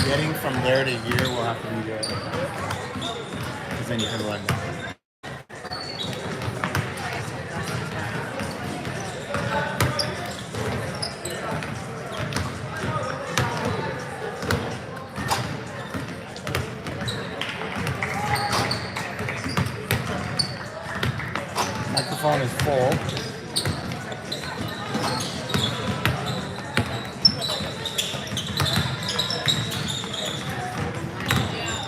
Getting from there to here will have to be good. Because then you can run. Microphone is full.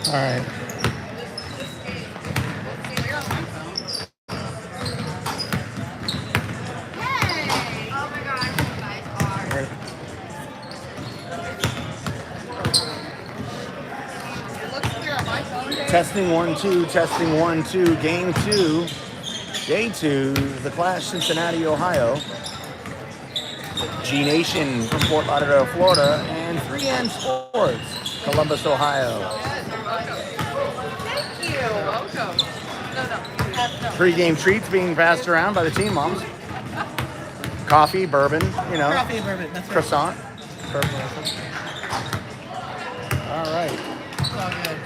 All right. Testing 1, 2, testing 1, 2, game 2, day 2, the Clash, Cincinnati, Ohio. G Nation from Fort Lauderdale, Florida, and 3N Sports, Columbus, Ohio. Thank you. Welcome. No. Pre-game treats being passed around by the team moms. Coffee, bourbon, you know. Coffee and bourbon. That's right. Croissant. All right. It's all good.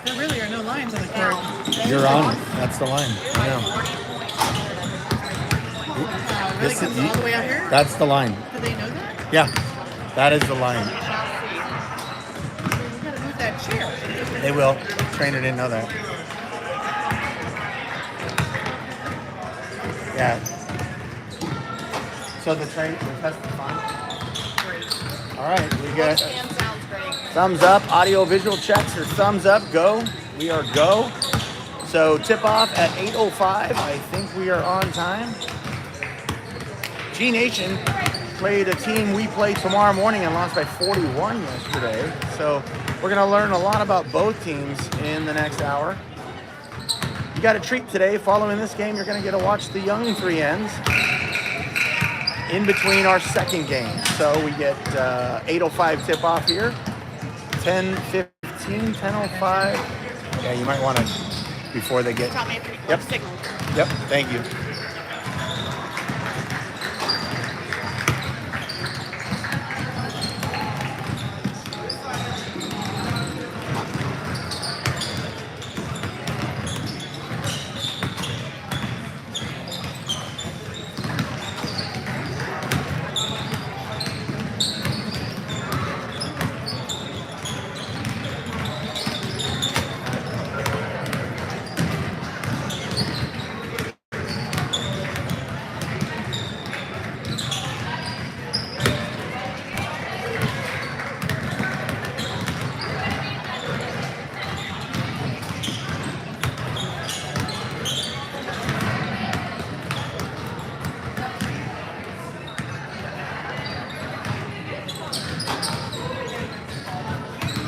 There really are no lines on the card. You're on. That's the line. I know. Wow, it really comes all the way out here? That's the line. Do they know that? Yeah, that is the line. We gotta move that chair. They will. Trainer didn't know that. Yeah. So the test is fine. Great. All right, we got And sounds great. thumbs up. Audio visual checks are thumbs up. Go. We are go. So tip off at 8:05. I think we are on time. G Nation played a team we play tomorrow morning and lost by 41 yesterday. So we're going to learn a lot about both teams in the next hour. You got a treat today. Following this game, you're going to get to watch the young 3Ns in between our second game. So we get 8:05 tip off here. 10:15, 10:05. Yeah, you might want to before they get. Yep. Yep. Thank you.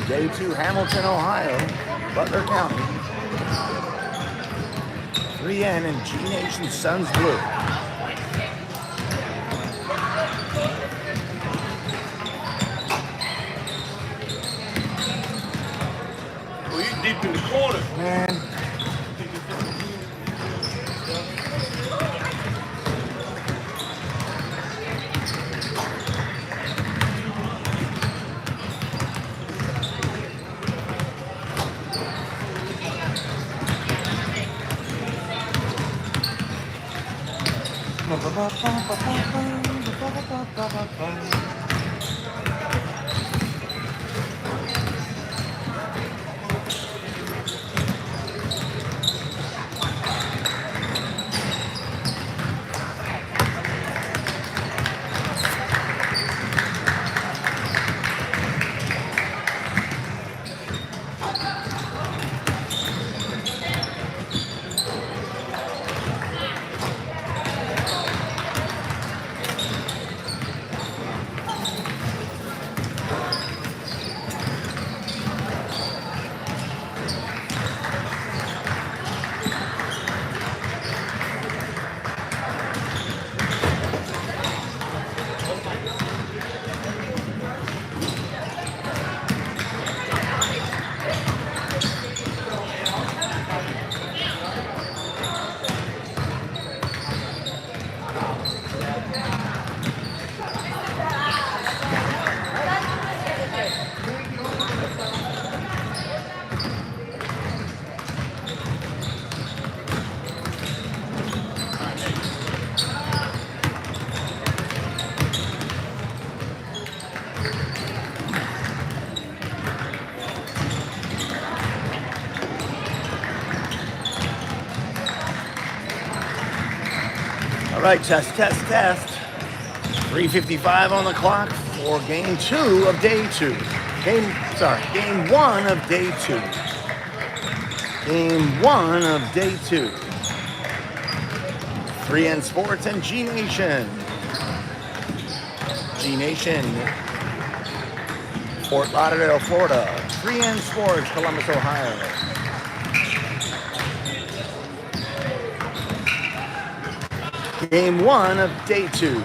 Day 2, Hamilton, Ohio, Butler County. 3N and G Nation Suns Blue. Well, you deep in the corner. Man. All right, test. 3:55 on the clock for game 2 of day 2. Game 1 of day 2. Game 1 of day 2. 3N Sports and G Nation. G Nation, Fort Lauderdale, Florida. 3N Sports, Columbus, Ohio. Game 1 of day 2.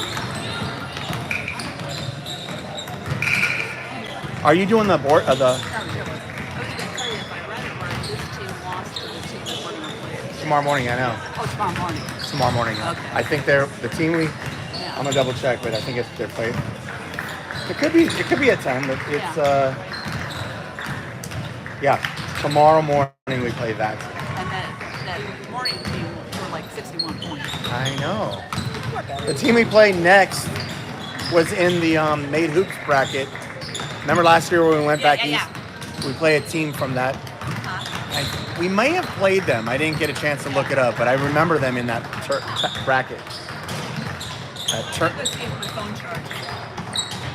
Are you doing the board of the? I was going to tell you if I read it right, this team lost to the team that won the playoffs. Tomorrow morning, I know. Oh, tomorrow morning. Tomorrow morning. Okay. I think they're the team we. Yeah. I'm gonna double check, but I think it's their play. It could be a 10, but it's yeah. Tomorrow morning we play that. And that morning team were like 61 points. I know. The team we play next was in the Made Hoops bracket. Remember last year when we went back east? We play a team from that. We may have played them. I didn't get a chance to look it up, but I remember them in that bracket. Let's give my phone charge.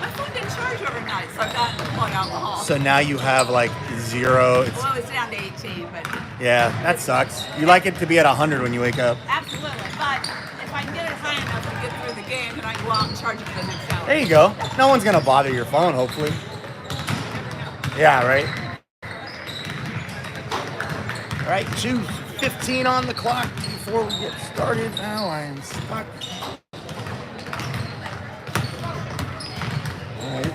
My phone didn't charge overnight, so I got the plug out in the hall. So now you have like 0. Well, it's down to 18, but Yeah, that sucks. You like it to be at 100 when you wake up. absolutely. But if I can get it high enough to get through the game, then I go out and charge it for the next hour. There you go. No one's gonna bother your phone, hopefully. Yeah, right. All right, 2:15 on the clock before we get started. Now I am stuck. All right.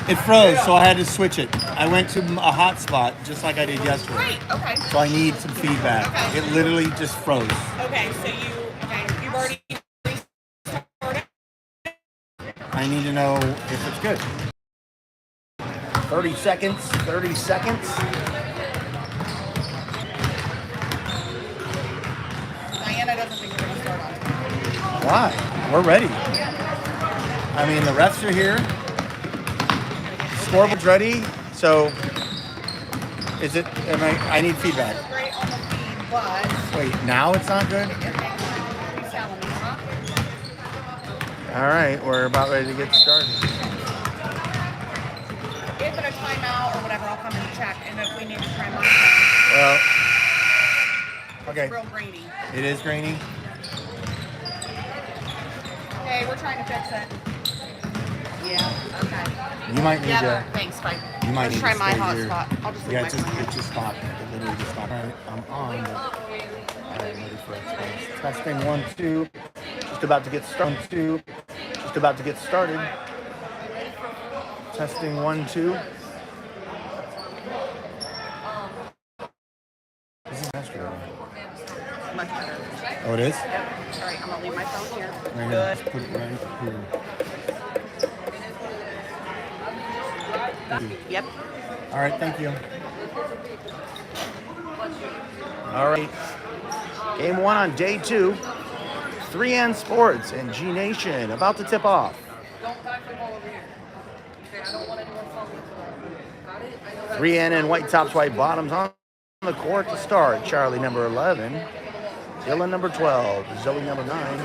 It froze, so I had to switch it. I went to a hot spot, just like I did yesterday. Great, okay. So I need some feedback. Okay. It literally just froze. Okay, so you've already restarted? I need to know if it's good. 30 seconds, 30 seconds. Diana doesn't think we're going to start on time. Why? We're ready. I mean, the refs are here. Scoreboard's ready. So, is it? I need feedback. Great on the feed, but Wait, now it's not good. he's telling me, huh? All right, we're about ready to get started. If at a timeout or whatever, I'll come and check. And if we need to try my phone, Well, okay. it's real grainy. It is grainy. Okay, we're trying to fix it. Yeah, okay. You might need to. Thanks, bye. You might Let's need try to my stay hotspot. here. I'll just leave Yeah, my it phone here. just stopped. It literally just stopped. All right, I'm on. But I'm ready for it. Testing 1, 2. Just about to get started. 1, 2. Just about to get started. Testing 1, 2. This is yesterday. Much better. Oh, it is? All right, I'm gonna leave my phone here. Right here. Just put it right here. Yep. All right, thank you. All right. Game 1 on day 2. 3N Sports and G Nation about to tip off. 3N and white tops, white bottoms on the court to start. Charlie number 11, Dylan number 12, Zoe number 9,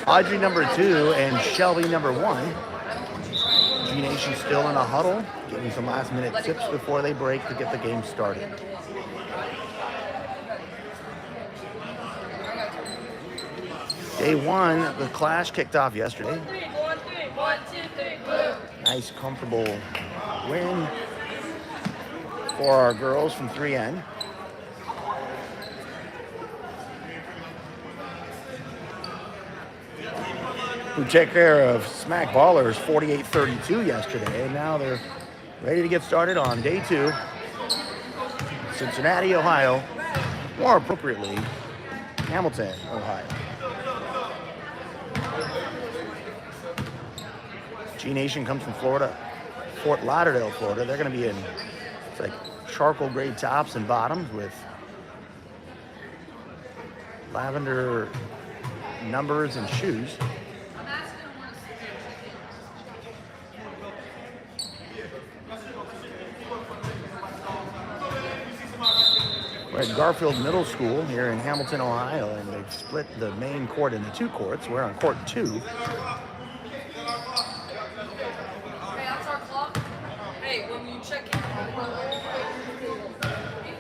Audrey number 2, and Shelby number 1. G Nation still in a huddle, getting some last minute tips before they break to get the game started. Day 1, the clash kicked off yesterday. Nice, comfortable win for our girls from 3N. Who took care of Smack Ballers 48-32 yesterday, and now they're ready to get started on day 2. Cincinnati, Ohio, more appropriately, Hamilton, Ohio. G Nation comes from Florida, Fort Lauderdale, Florida. They're going to be in like charcoal gray tops and bottoms with lavender numbers and shoes. I'm asking him what We're at Garfield Middle School here in Hamilton, Ohio, and they've split the main court into 2 courts. We're on court 2. Hey, that's our clock. Hey, when you check in,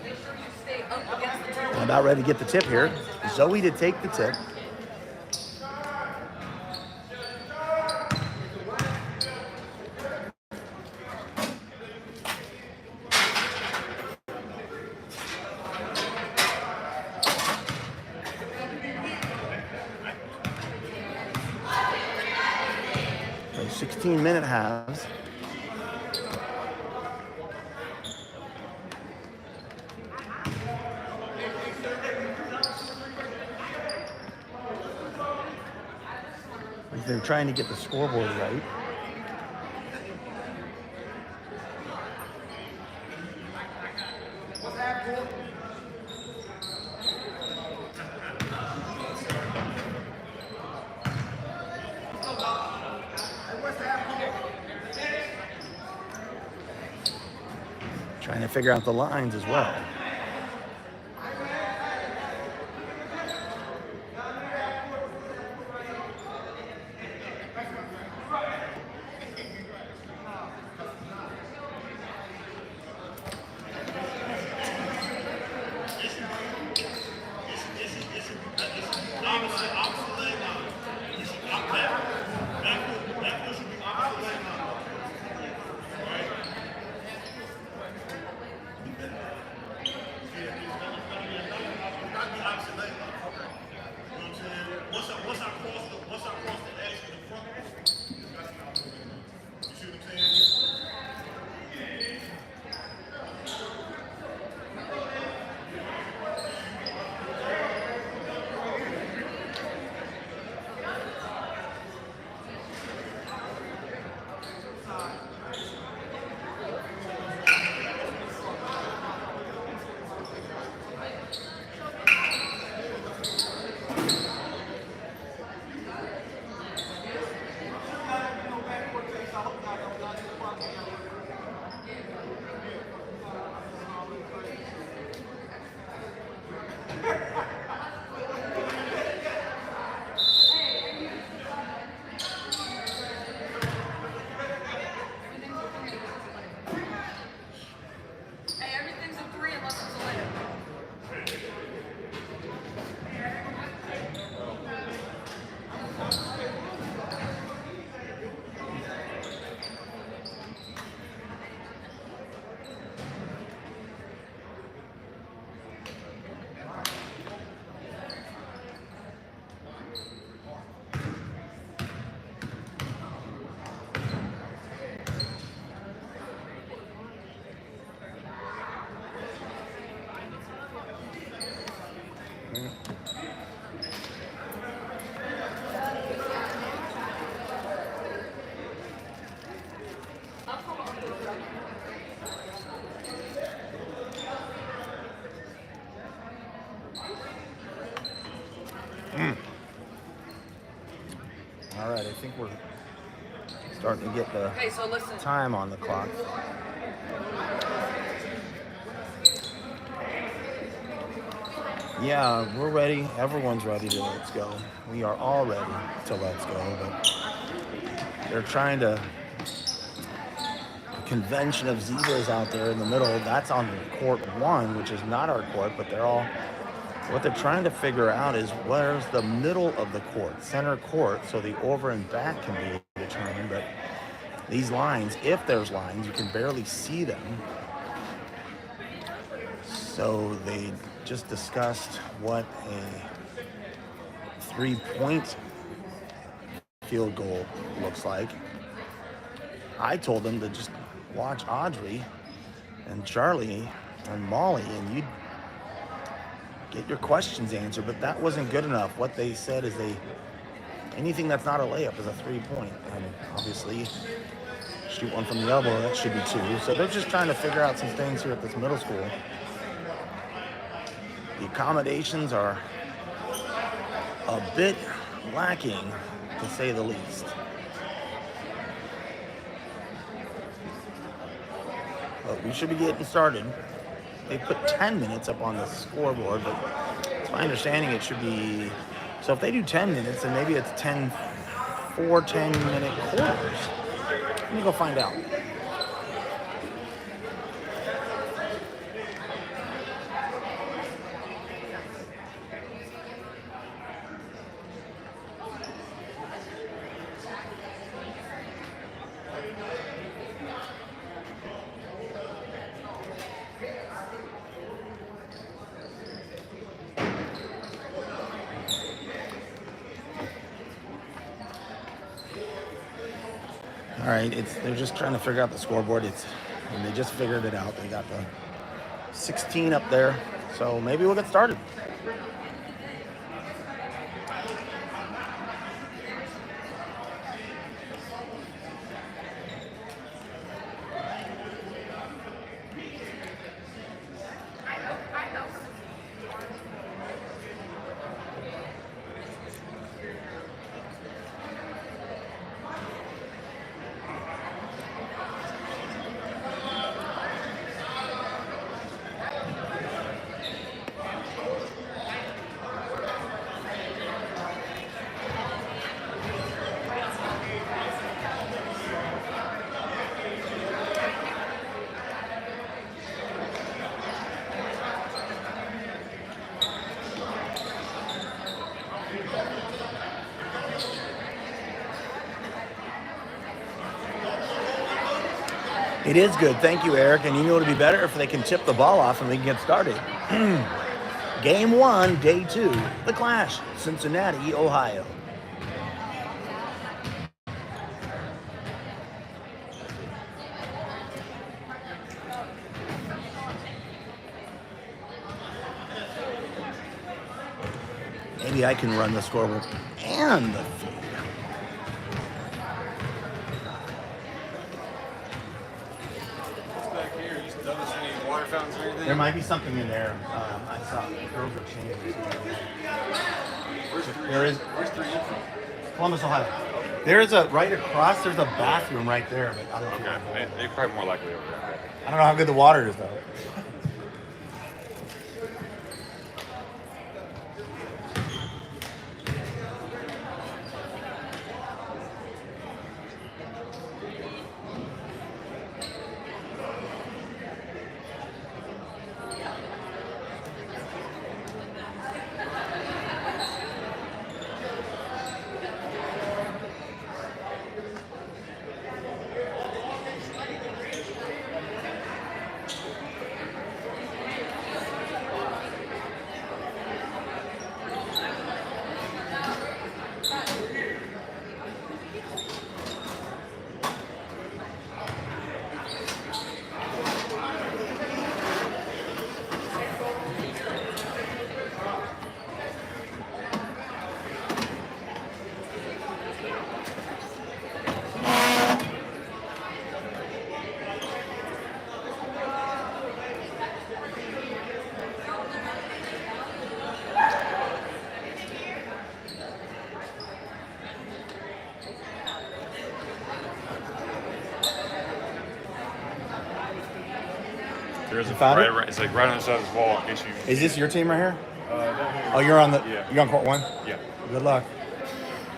make sure you stay up against the table. I'm about ready to get the tip here. Zoe to take the tip. So 16-minute halves. They're trying to get the scoreboard right. Trying to figure out the lines as well. Hey, everything's a 3 unless it's a layup. All right, I think we're starting to get the Okay, so listen. time on the clock. Yeah, we're ready. Everyone's ready to let's go. We are all ready to let's go, but they're trying to a convention of zebras out there in the middle. That's on court 1, which is not our court, but what they're trying to figure out is where's the middle of the court, center court, so the over and back can be determined. But these lines, if there's lines, you can barely see them. So they just discussed what a 3-point field goal looks like. I told them to just watch Audrey and Charlie and Molly, and you'd get your questions answered, but that wasn't good enough. What they said is anything that's not a layup is a 3-point, and obviously shoot one from the elbow, that should be 2. So they're just trying to figure out some things here at this middle school. The accommodations are a bit lacking, to say the least. But we should be getting started. They put 10 minutes up on the scoreboard, but it's my understanding it should be. So if they do 10 minutes, then maybe it's 10-minute quarters. Let me go find out. All right, they're just trying to figure out the scoreboard. And they just figured it out. They got the 16 up there, so maybe we'll get started. It is good. Thank you, Eric. And you know it would be better if they can tip the ball off and we can get started. Game 1, day 2, the Clash, Cincinnati, Ohio. Maybe I can run the scoreboard and the feed. There might be something in there. I saw girls are changing. Where's 3 in from? Columbus, Ohio. There's right across. There's a bathroom right there, but I don't know. Okay, they're probably more likely over there. I don't know how good the water is though. There's You found it? it's like right on the side of this wall. In case you. Is this your team right here? Down here. Oh, you're on the. Yeah. You're on court 1. Yeah. Good luck.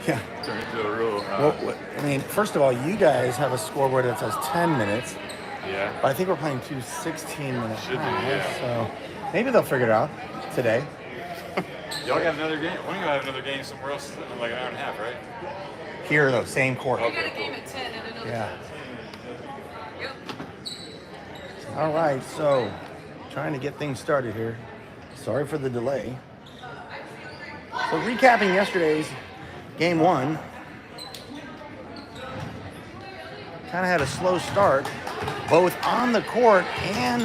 Yeah. Turn it to a real. I mean, first of all, you guys have a scoreboard that says 10 minutes, Yeah. but I think we're playing 2 16-minute Should be, halves, yeah. so maybe they'll figure it out today. Y'all got another game. When you have another game somewhere else in like an hour and a half, right? Here, though, same court. We got a game at 10 and another. Yeah. Yep. All right, so trying to get things started here. Sorry for the delay. So recapping yesterday's game 1. Kind of had a slow start, both on the court and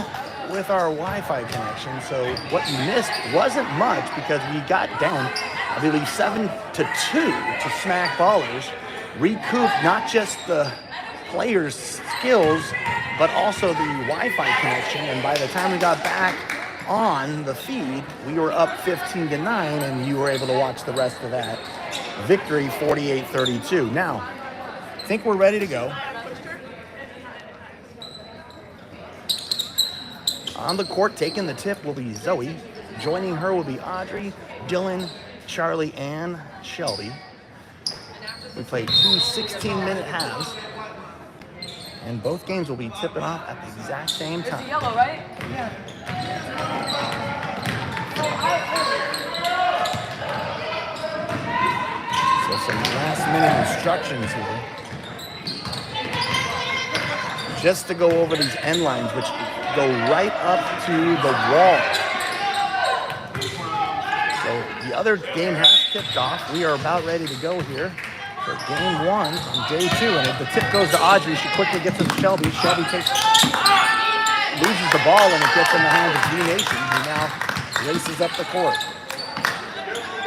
with our Wi-Fi connection. So what you missed wasn't much because we got down, I believe, 7-2 to smack ballers, recouped not just the players' skills, but also the Wi-Fi connection. And by the time we got back on the feed, we were up 15-9, and you were able to watch the rest of that. Victory 48-32. Now, I think we're ready to go. On the court, taking the tip will be Zoe. Joining her will be Audrey, Dylan, Charlie, and Shelby. We played 2 16-minute halves, and both games will be tipping off at the exact same time. It's yellow, right? Yeah. So some last-minute instructions here. Just to go over these end lines, which go right up to the wall. So the other game has tipped off. We are about ready to go here for game 1 on day 2. And if the tip goes to Audrey, she quickly gets it to Shelby. Shelby loses the ball, and it gets in the hands of G-Nation, who now races up the court.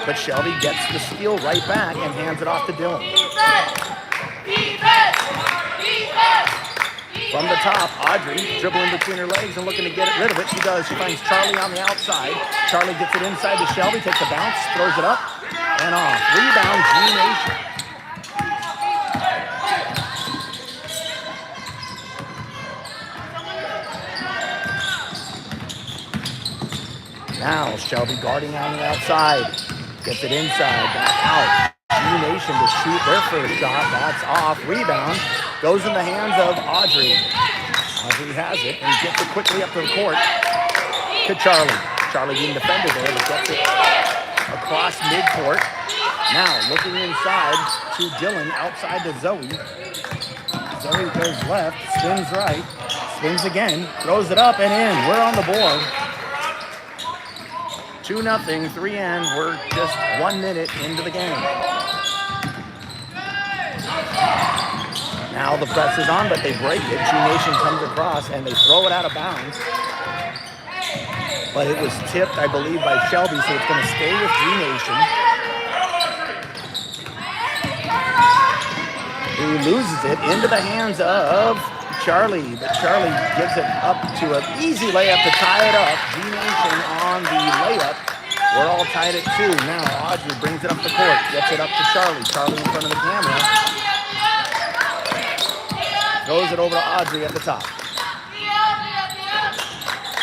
But Shelby gets the steal right back and hands it off to Dylan. From the top, Audrey dribbling between her legs and looking to get rid of it. She does. She finds Charlie on the outside. Charlie gets it inside to Shelby, takes a bounce, throws it up, and off. Rebound, G-Nation. Now, Shelby guarding on the outside. Gets it inside, back out. G-Nation to shoot their first shot. That's off. Rebound goes in the hands of Audrey. Audrey has it and gets it quickly up to the court to Charlie. Charlie being defended there, but gets it across midcourt. Now, looking inside to Dylan, outside to Zoe. Zoe goes left, spins right, spins again, throws it up and in. We're on the board. 2-0, 3-N. We're just 1 minute into the game. Now the press is on, but they break it. G-Nation comes across, and they throw it out of bounds. But it was tipped, I believe, by Shelby, so it's going to stay with G-Nation. Who loses it into the hands of Charlie. But Charlie gives it up to an easy layup to tie it up. G-Nation on the layup. We're all tied at 2. Now Audrey brings it up the court, gets it up to Charlie. Charlie in front of the camera. Throws it over to Audrey at the top.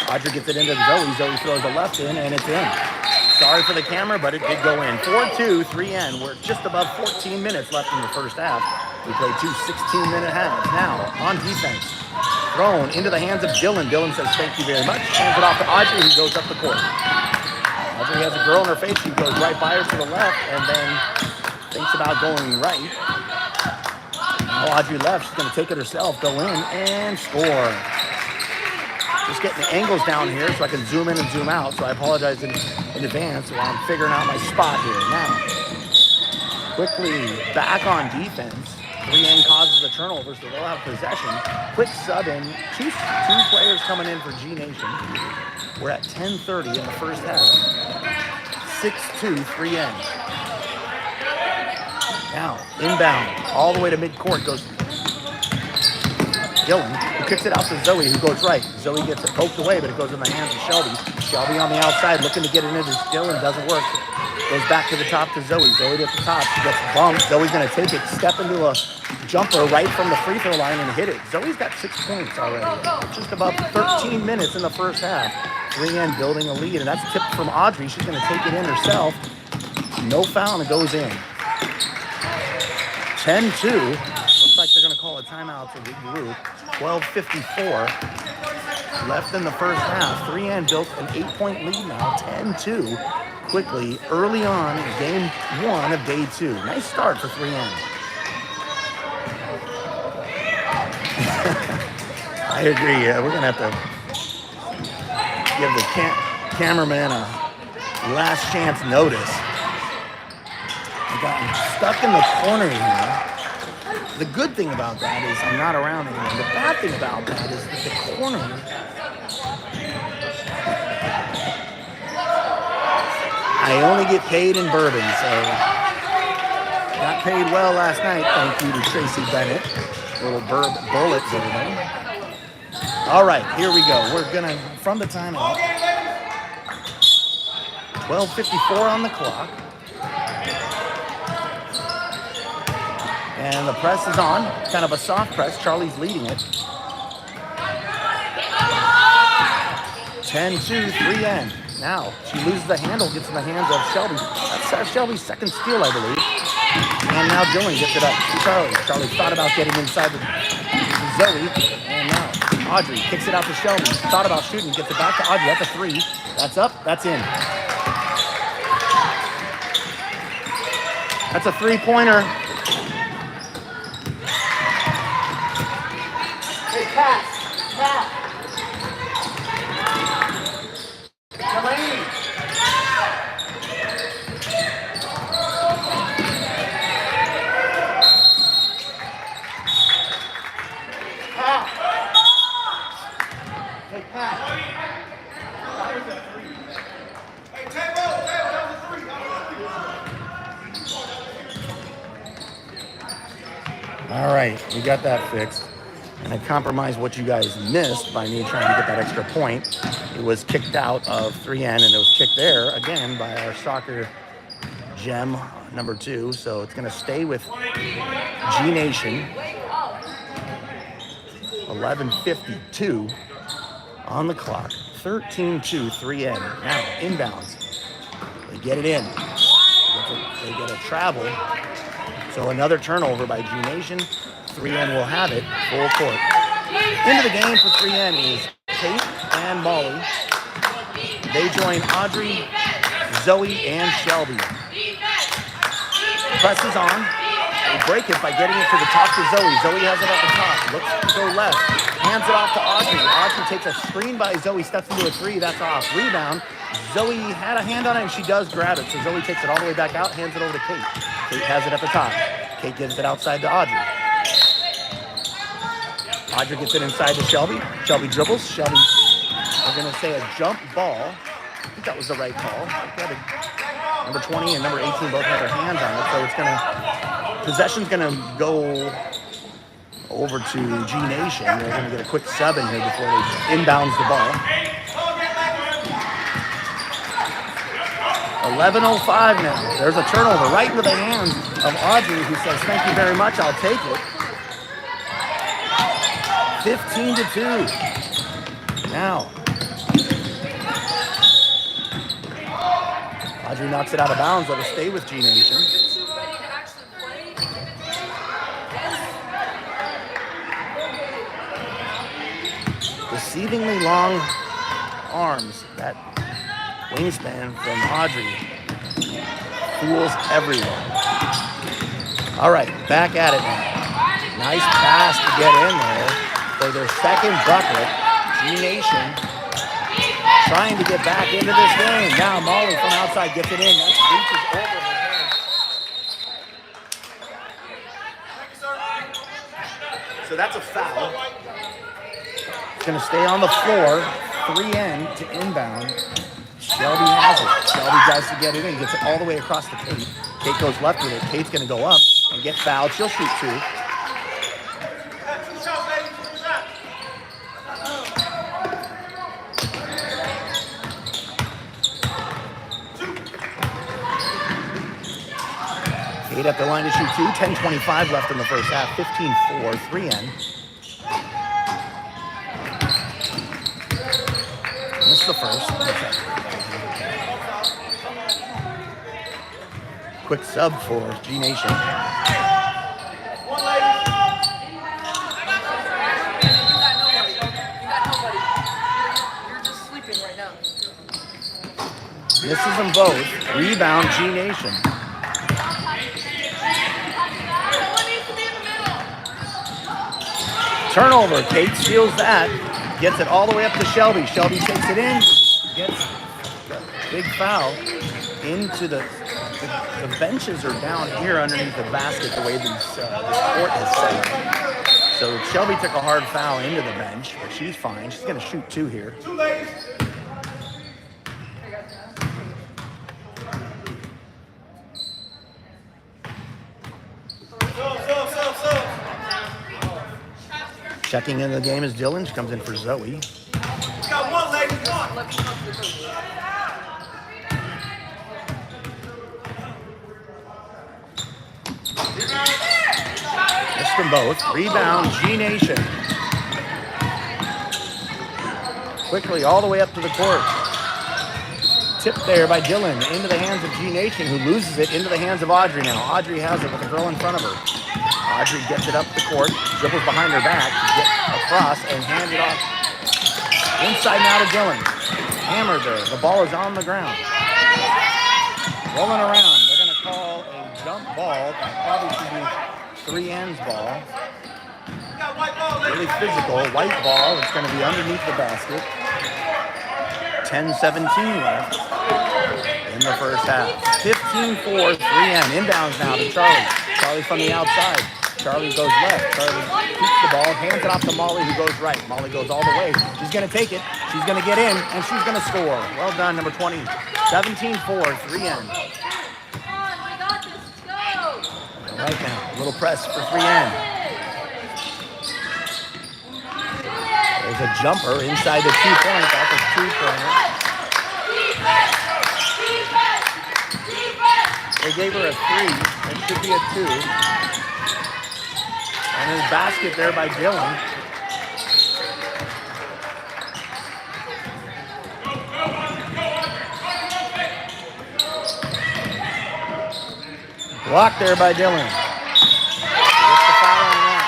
Audrey gets it into Zoe. Zoe throws a left in, and it's in. Sorry for the camera, but it did go in. 4-2, 3-N. We're just above 14 minutes left in the first half. We played 2 16-minute halves. Now, on defense, thrown into the hands of Dylan. Dylan says, thank you very much. Hands it off to Audrey, who goes up the court. Audrey has a girl in her face. She goes right by her to the left, and then thinks about going right. Now Audrey left. She's going to take it herself, go in, and score. Just getting the angles down here so I can zoom in and zoom out. So I apologize in advance while I'm figuring out my spot here. Now, quickly back on defense. 3-N causes a turnover, so they'll have possession. Quick sub in. Two players coming in for G-Nation. We're at 10:30 in the first half. 6-2, 3-N. Now, inbound, all the way to midcourt goes Dylan, who kicks it out to Zoe, who goes right. Zoe gets it poked away, but it goes in the hands of Shelby. Shelby on the outside, looking to get it into Dylan, doesn't work. Goes back to the top to Zoe. Zoe at the top, she gets bumped. Zoe's gonna take it, step into a jumper right from the free throw line and hit it. Zoe's got 6 points already. Just about 13 minutes in the first half. 3-N building a lead, and that's tipped from Audrey. She's gonna take it in herself. No foul, and it goes in. 10-2. Looks like they're gonna call a timeout to regroup. 12:54 left in the first half. 3-N built an 8-point lead now, 10-2. Quickly, early on, game 1 of day 2. Nice start for 3-N. I agree. Yeah, we're gonna have to give the cameraman a last chance notice. I got stuck in the corner here. The good thing about that is I'm not around anymore. The bad thing about that is that the corner, I only get paid in bourbon, so got paid well last night. Thank you to Tracy Bennett. Little bullets over there. All right, here we go. We're gonna, from the timeout, 12:54 on the clock. And the press is on, kind of a soft press. Charlie's leading it. 10-2, 3N. Now, she loses the handle, gets in the hands of Shelby. That's Shelby's second steal, I believe. And now Dylan gets it up to Charlie. Charlie thought about getting inside the Zoe. And now Audrey kicks it out to Shelby. Thought about shooting, gets it back to Audrey. That's a three. That's up, that's in. That's a three-pointer. Hey, pass. Delaney. Pass. Hey, pass. That was a three. Hey, Tabo, that was a three. All right, we got that fixed. And I compromised what you guys missed by me trying to get that extra point. It was kicked out of 3N, and it was kicked there again by our soccer gem number 2. So it's going to stay with G Nation. 11:52 on the clock. 13-2, 3N. Now inbounds. They get it in. They get a travel. So another turnover by G Nation. 3N will have it full court. Into the game for 3N is Kate and Molly. They join Audrey, Zoe, and Shelby. Press is on. They break it by getting it to the top to Zoe. Zoe has it at the top. Looks to go left. Hands it off to Audrey. Audrey takes a screen by Zoe, steps into a three. That's off. Rebound. Zoe had a hand on it, and she does grab it. So Zoe takes it all the way back out, hands it over to Kate. Kate has it at the top. Kate gives it outside to Audrey. Audrey gets it inside to Shelby. Shelby dribbles. Shelby, we're going to say a jump ball. I think that was the right call. Number 20 and number 18 both have their hands on it. So it's going to, possession's going to go over to G Nation. They're going to get a quick sub in here before they inbounds the ball. 11:05 now. There's a turnover right into the hands of Audrey, who says, "Thank you very much, I'll take it." 15-2. Now, Audrey knocks it out of bounds. Let us stay with G Nation. Deceivingly long arms. That wingspan from Audrey fools everyone. All right, back at it now. Nice pass to get in there for their second bucket. G Nation trying to get back into this game. Now Molly from outside gets it in. That reaches over her head. So that's a foul. It's going to stay on the floor. 3N to inbound. Shelby has it. Shelby tries to get it in. Gets it all the way across to Kate. Kate goes left with it. Kate's going to go up and get fouled. She'll shoot two. Kate at the line to shoot two. 10:25 left in the first half. 15-4, 3N. Missed the first. Quick sub for G Nation. Misses them both. Rebound G Nation. Turnover. Kate steals that. Gets it all the way up to Shelby. Shelby takes it in. Gets a big foul into the benches are down here underneath the basket the way this court is set up. So Shelby took a hard foul into the bench, but she's fine. She's going to shoot two here. Checking in the game is Dylan. She comes in for Zoe. Got one, lady, one. Missed them both. Rebound, G Nation. Quickly all the way up to the court. Tipped there by Dylan into the hands of G Nation, who loses it into the hands of Audrey now. Audrey has it with a girl in front of her. Audrey gets it up the court, dribbles behind her back, gets across and hands it off. Inside now to Dylan. Hammered there. The ball is on the ground. Rolling around. They're going to call a jump ball. Probably should be 3 ends ball. Really physical. White ball. It's going to be underneath the basket. 10-17 left in the first half. 15-4, 3N. Inbounds now to Charlie. Charlie from the outside. Charlie goes left. Charlie keeps the ball, hands it off to Molly, who goes right. Molly goes all the way. She's going to take it. She's going to get in, and she's going to score. Well done, number 20. 17-4, 3N. Right now, a little press for 3N. There's a jumper inside the 2-point. That's a 2-pointer. They gave her a 3. It should be a 2. And his basket there by Dylan. Blocked there by Dylan. Gets the foul on one.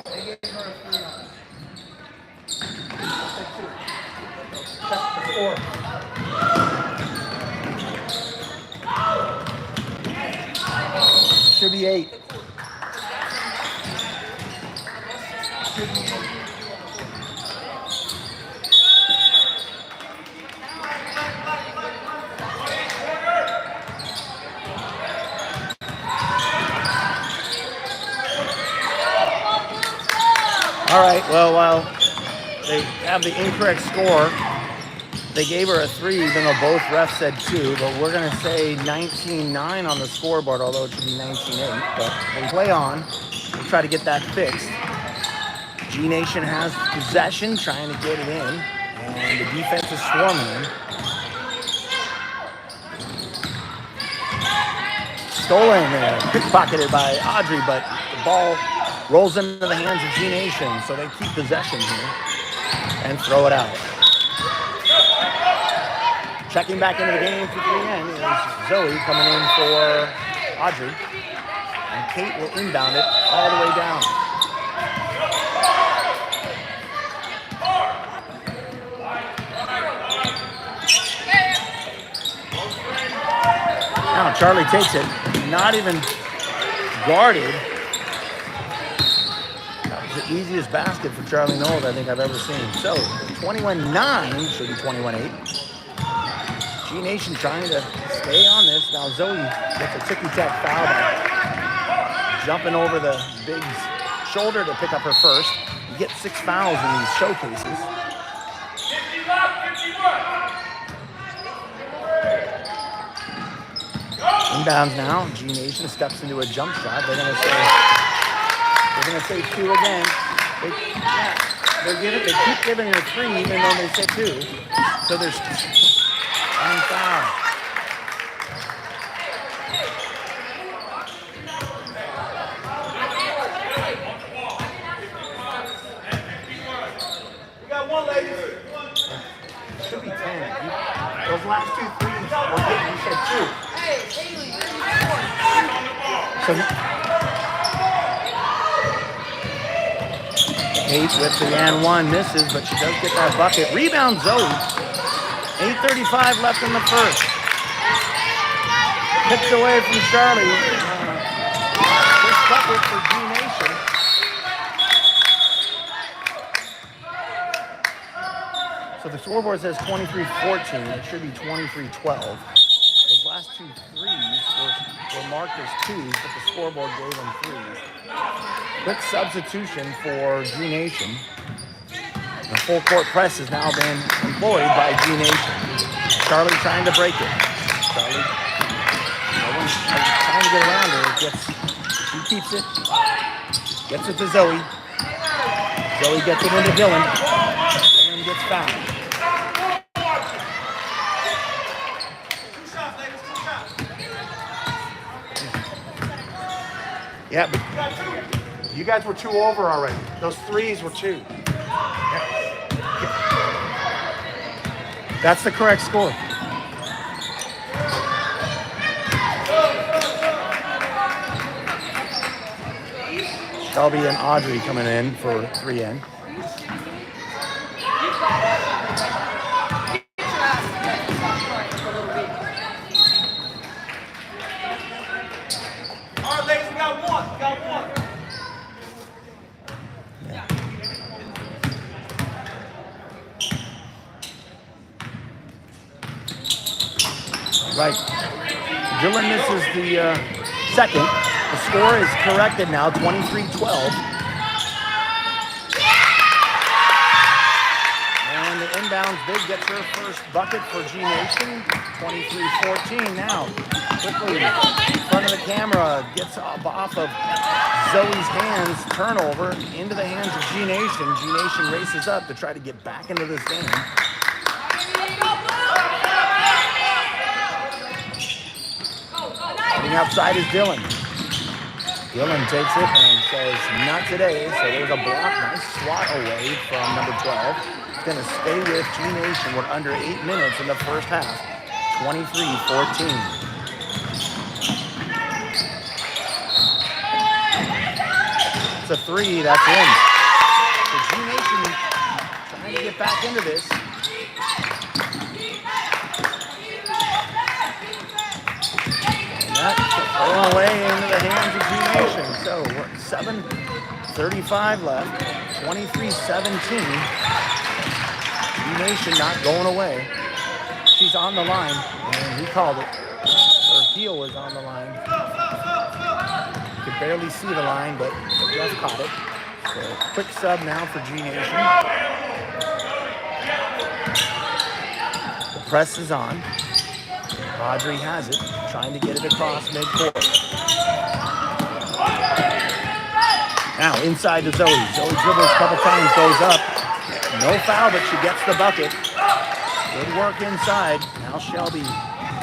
They gave her a 3 on it. That's the score. Should be 8. All right, well, while they have the incorrect score, they gave her a 3, even though both refs said 2, but we're going to say 19-9 on the scoreboard, although it should be 19-8. But we'll play on. We'll try to get that fixed. G Nation has possession, trying to get it in, and the defense is swarming them. Stolen there, pickpocketed by Audrey, but the ball rolls into the hands of G Nation, so they keep possession here and throw it out. Checking back into the game for 3N is Zoe coming in for Audrey, and Kate will inbound it all the way down. Now Charlie takes it, not even guarded. That was the easiest basket for Charlie Knowles I think I've ever seen. So 21-9, should be 21-8. G Nation trying to stay on this. Now Zoe gets a ticky-tack foul by jumping over the big's shoulder to pick up her first. You get 6 fouls in these showcases. Inbounds now. G Nation steps into a jump shot. They're gonna say 2 again. They keep giving her 3 even though they said 2. So there's 1 foul. We got 1, ladies. Should be 10. Those last 2 threes were getting, you said 2. So 8 with the and 1 misses, but she does get that bucket. Rebound Zoe. 8:35 left in the first. Picked away from Charlie. First bucket for G Nation. So the scoreboard says 23-14. It should be 23-12. Those last 2 threes were marked as 2s, but the scoreboard gave them 3s. Quick substitution for G Nation. The full court press has now been employed by G Nation. Charlie trying to break it. Charlie, no one's trying to get around her. She keeps it. Gets it to Zoe. Zoe gets it into Dylan. Dylan gets fouled. Yeah, but you guys were 2 over already. Those threes were 2. That's the correct score. Shelby and Audrey coming in for 3N. All right, ladies, we got one. We got one. Yeah. Right. Dylan misses the second. The score is corrected now, 23-12. And the inbounds big gets her first bucket for G Nation. 23-14 now. Quickly in front of the camera, gets off of Zoe's hands, turnover into the hands of G Nation. G Nation races up to try to get back into this game. Heading outside is Dylan. Dylan takes it and says, not today. So there's a block. Nice swat away from number 12. It's going to stay with G Nation. We're under 8 minutes in the first half. 23-14. It's a 3. That's in. So G Nation trying to get back into this. That's thrown away into the hands of G Nation. So we're 7:35 left. 23-17. G Nation not going away. She's on the line, and he called it. Her heel was on the line. Could barely see the line, but the ref caught it. So quick sub now for G Nation. The press is on. Audrey has it, trying to get it across midcourt. Now inside to Zoe. Zoe dribbles a couple times, goes up. No foul, but she gets the bucket. Good work inside. Now Shelby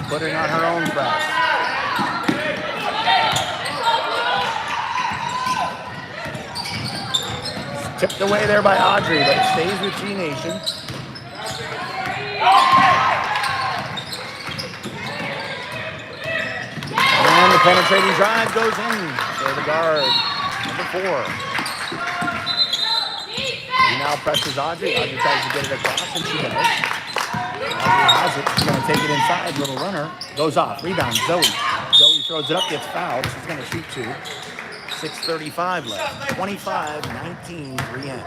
putting on her own press. Tipped away there by Audrey, but it stays with G Nation. And the penetrating drive goes in for the guard, number 4. He now presses Audrey. Audrey tries to get it across, and she does. Audrey has it. She's going to take it inside. Little runner. Goes off. Rebound. Zoe. Zoe throws it up, gets fouled. She's going to shoot 2. 6:35 left. 25-19, 3N.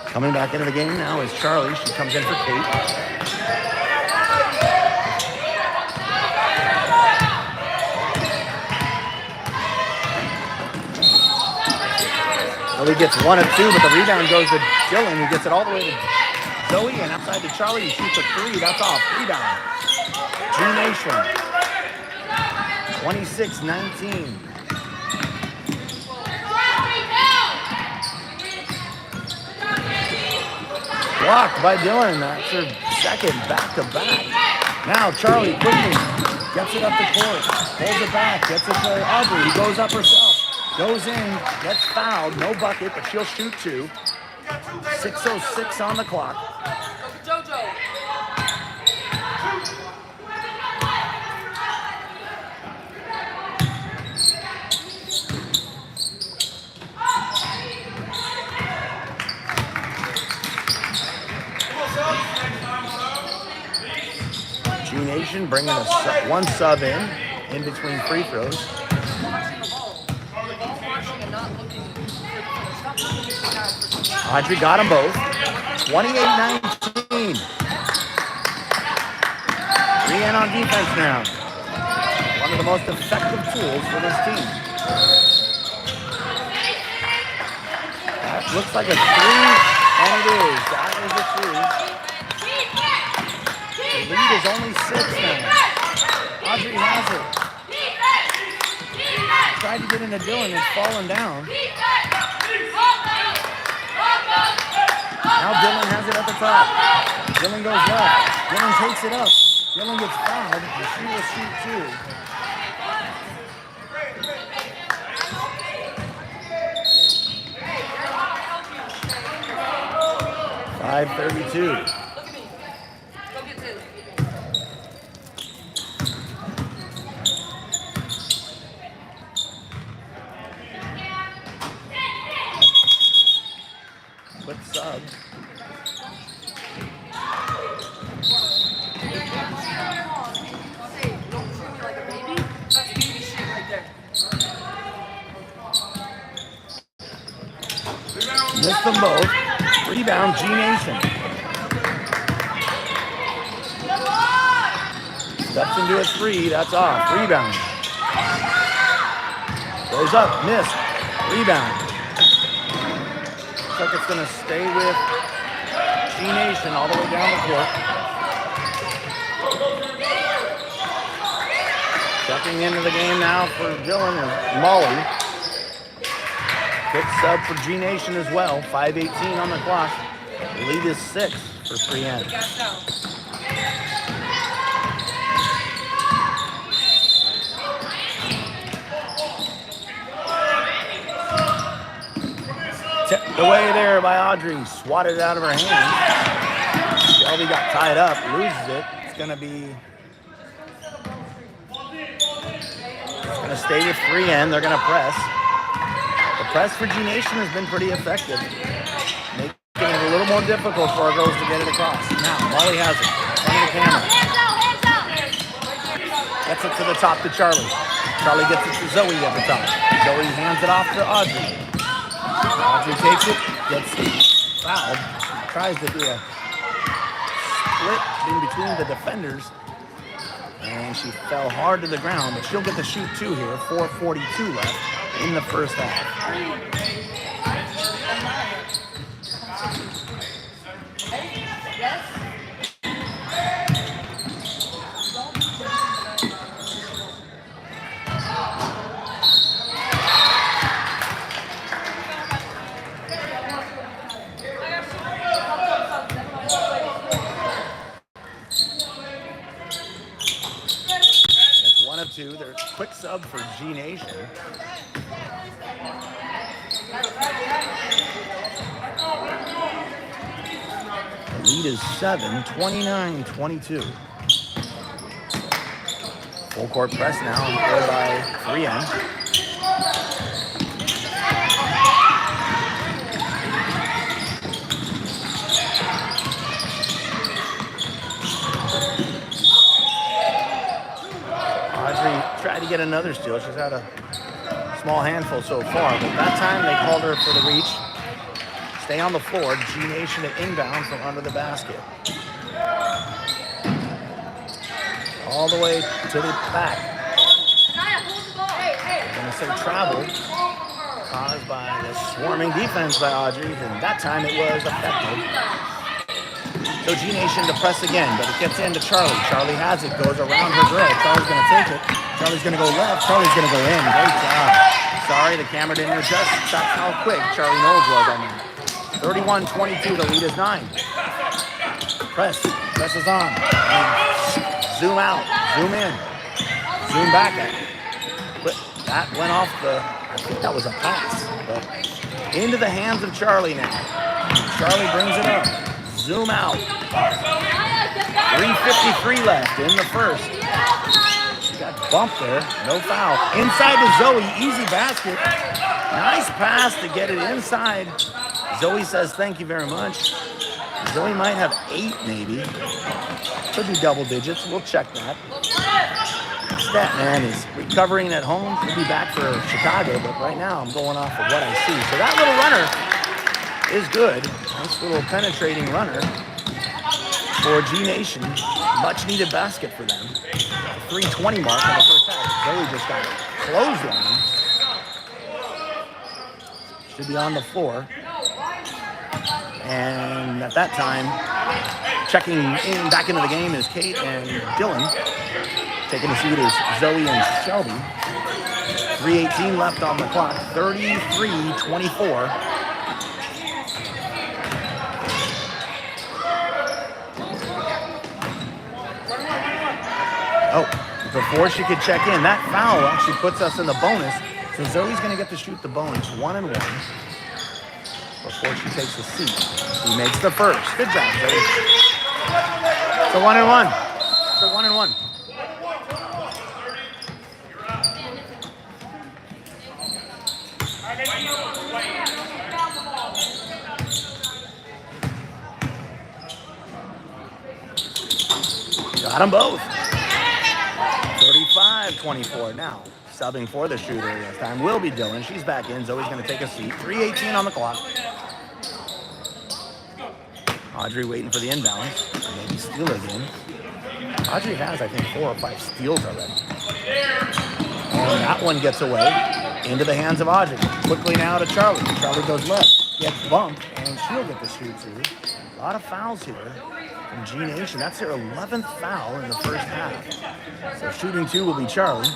Coming back into the game now is Charlie. She comes in for Kate. Well, he gets 1 of 2, but the rebound goes to Dylan, who gets it all the way to Zoe, and outside to Charlie, who shoots a 3. That's off. Rebound. G Nation. 26-19. Blocked by Dylan. That's her second back-to-back. Now Charlie quickly gets it up the court. Pulls it back. Gets it to Audrey. He goes up herself. Goes in. Gets fouled. No bucket, but she'll shoot 2. 6:06 on the clock. Jojo. G Nation bringing one sub in between free throws. Audrey got them both. 28-19. 3N on defense now. One of the most effective tools for this team. That looks like a 3. three. The lead is only 6 now. Audrey has it. Tried to get into Dylan, it's fallen down. Now Dylan has it at the top. Dylan goes left. Dylan takes it up. Dylan gets fouled, and she will shoot too. .532. Quick sub. Missed them both. Rebound, G Nation. Steps into a three, that's off. Rebound. Goes up, missed. Rebound. Looks like it's gonna stay with G Nation all the way down the court. Checking into the game now for Dylan is Molly. Quick sub for G Nation as well. 5:18 on the clock. The lead is 6 for 3N. Tipped away there by Audrey. Swatted it out of her hand. Shelby got tied up. Loses it. It's going to stay with 3N. They're going to press. The press for G Nation has been pretty effective, making it a little more difficult for our girls to get it across. Now, Molly has it, in front of the camera. Gets it to the top to Charlie. Charlie gets it to Zoe at the top. Zoe hands it off to Audrey. Audrey takes it, gets fouled. Tries to do a split in between the defenders. And she fell hard to the ground, but she'll get the shoot two here. 4:42 left in the first half. There's quick sub for G Nation. The lead is 7, 29-22. Full court press now, led by 3N. Tried to get another steal. She's had a small handful so far, but that time they called her for the reach. Stay on the floor. G Nation at inbound from under the basket. All the way to the back. I'm going to say travel caused by the swarming defense by Audrey, and that time it was effective. So G Nation to press again, but it gets into Charlie. Charlie has it, goes around her girl. Charlie's going to take it. Charlie's going to go left. Charlie's going to go in. Great job. Sorry, the camera didn't adjust. That's how quick Charlie Knowles was on that. 31-22, the lead is 9. Presses on. And zoom out, zoom in, zoom back at it. But that went off I think that was a pass. But into the hands of Charlie now. Charlie brings it up. Zoom out. 3:53 left in the first. She got bumped there. No foul. Inside to Zoe. Easy basket. Nice pass to get it inside. Zoe says thank you very much. Zoe might have 8 maybe. Could be double digits. We'll check that. Statman is recovering at home. He'll be back for Chicago, but right now I'm going off of what I see. So that little runner is good. Nice little penetrating runner for G Nation. Much needed basket for them. 3:20 mark in the first half. Zoe just got clothesline. Should be on the floor. And at that time, checking in back into the game is Kate and Dylan. Taking a seat is Zoe and Shelby. 3:18 left on the clock. 33-24. Oh, before she could check in, that foul actually puts us in the bonus. So Zoe's going to get to shoot the bonus 1-1 before she takes a seat. She makes the first. Good job, Zoe. It's a 1-1. It's a 1-1. Got them both. 35-24 now. Subbing for the shooter this time will be Dylan. She's back in. Zoe's going to take a seat. 3:18 on the clock. Audrey waiting for the inbound. Or maybe steal again. Audrey has, I think, 4 or 5 steals already. And that one gets away into the hands of Audrey. Quickly now to Charlie. Charlie goes left. Gets bumped, and she'll get the shoot too. A lot of fouls here from G Nation. That's their 11th foul in the first half. So shooting 2 will be Charlie.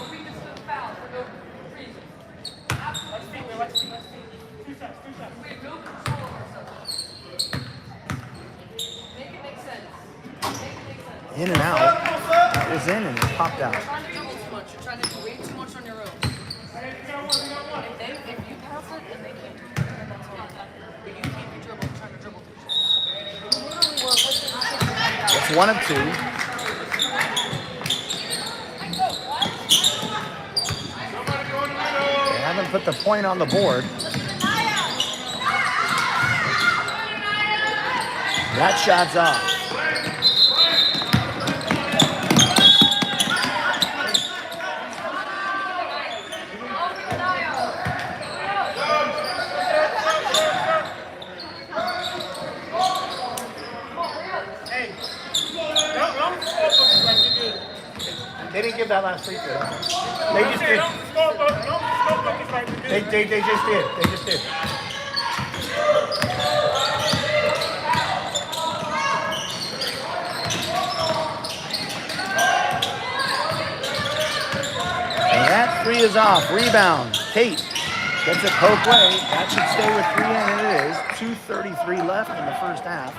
In and out. That was in and it popped out. You're trying to dribble too much. You're trying to do way too much on your own. If you pass it and they can't do it, then that's fine. But you can't be dribbling, trying to dribble too much. It's 1 of 2. They haven't put the point on the board. That shot's off. They didn't give that last free throw. They just did. They just did. They just did. And that 3 is off. Rebound. Kate gets it poke way. That should stay with 3 in. It is. 2:33 left in the first half.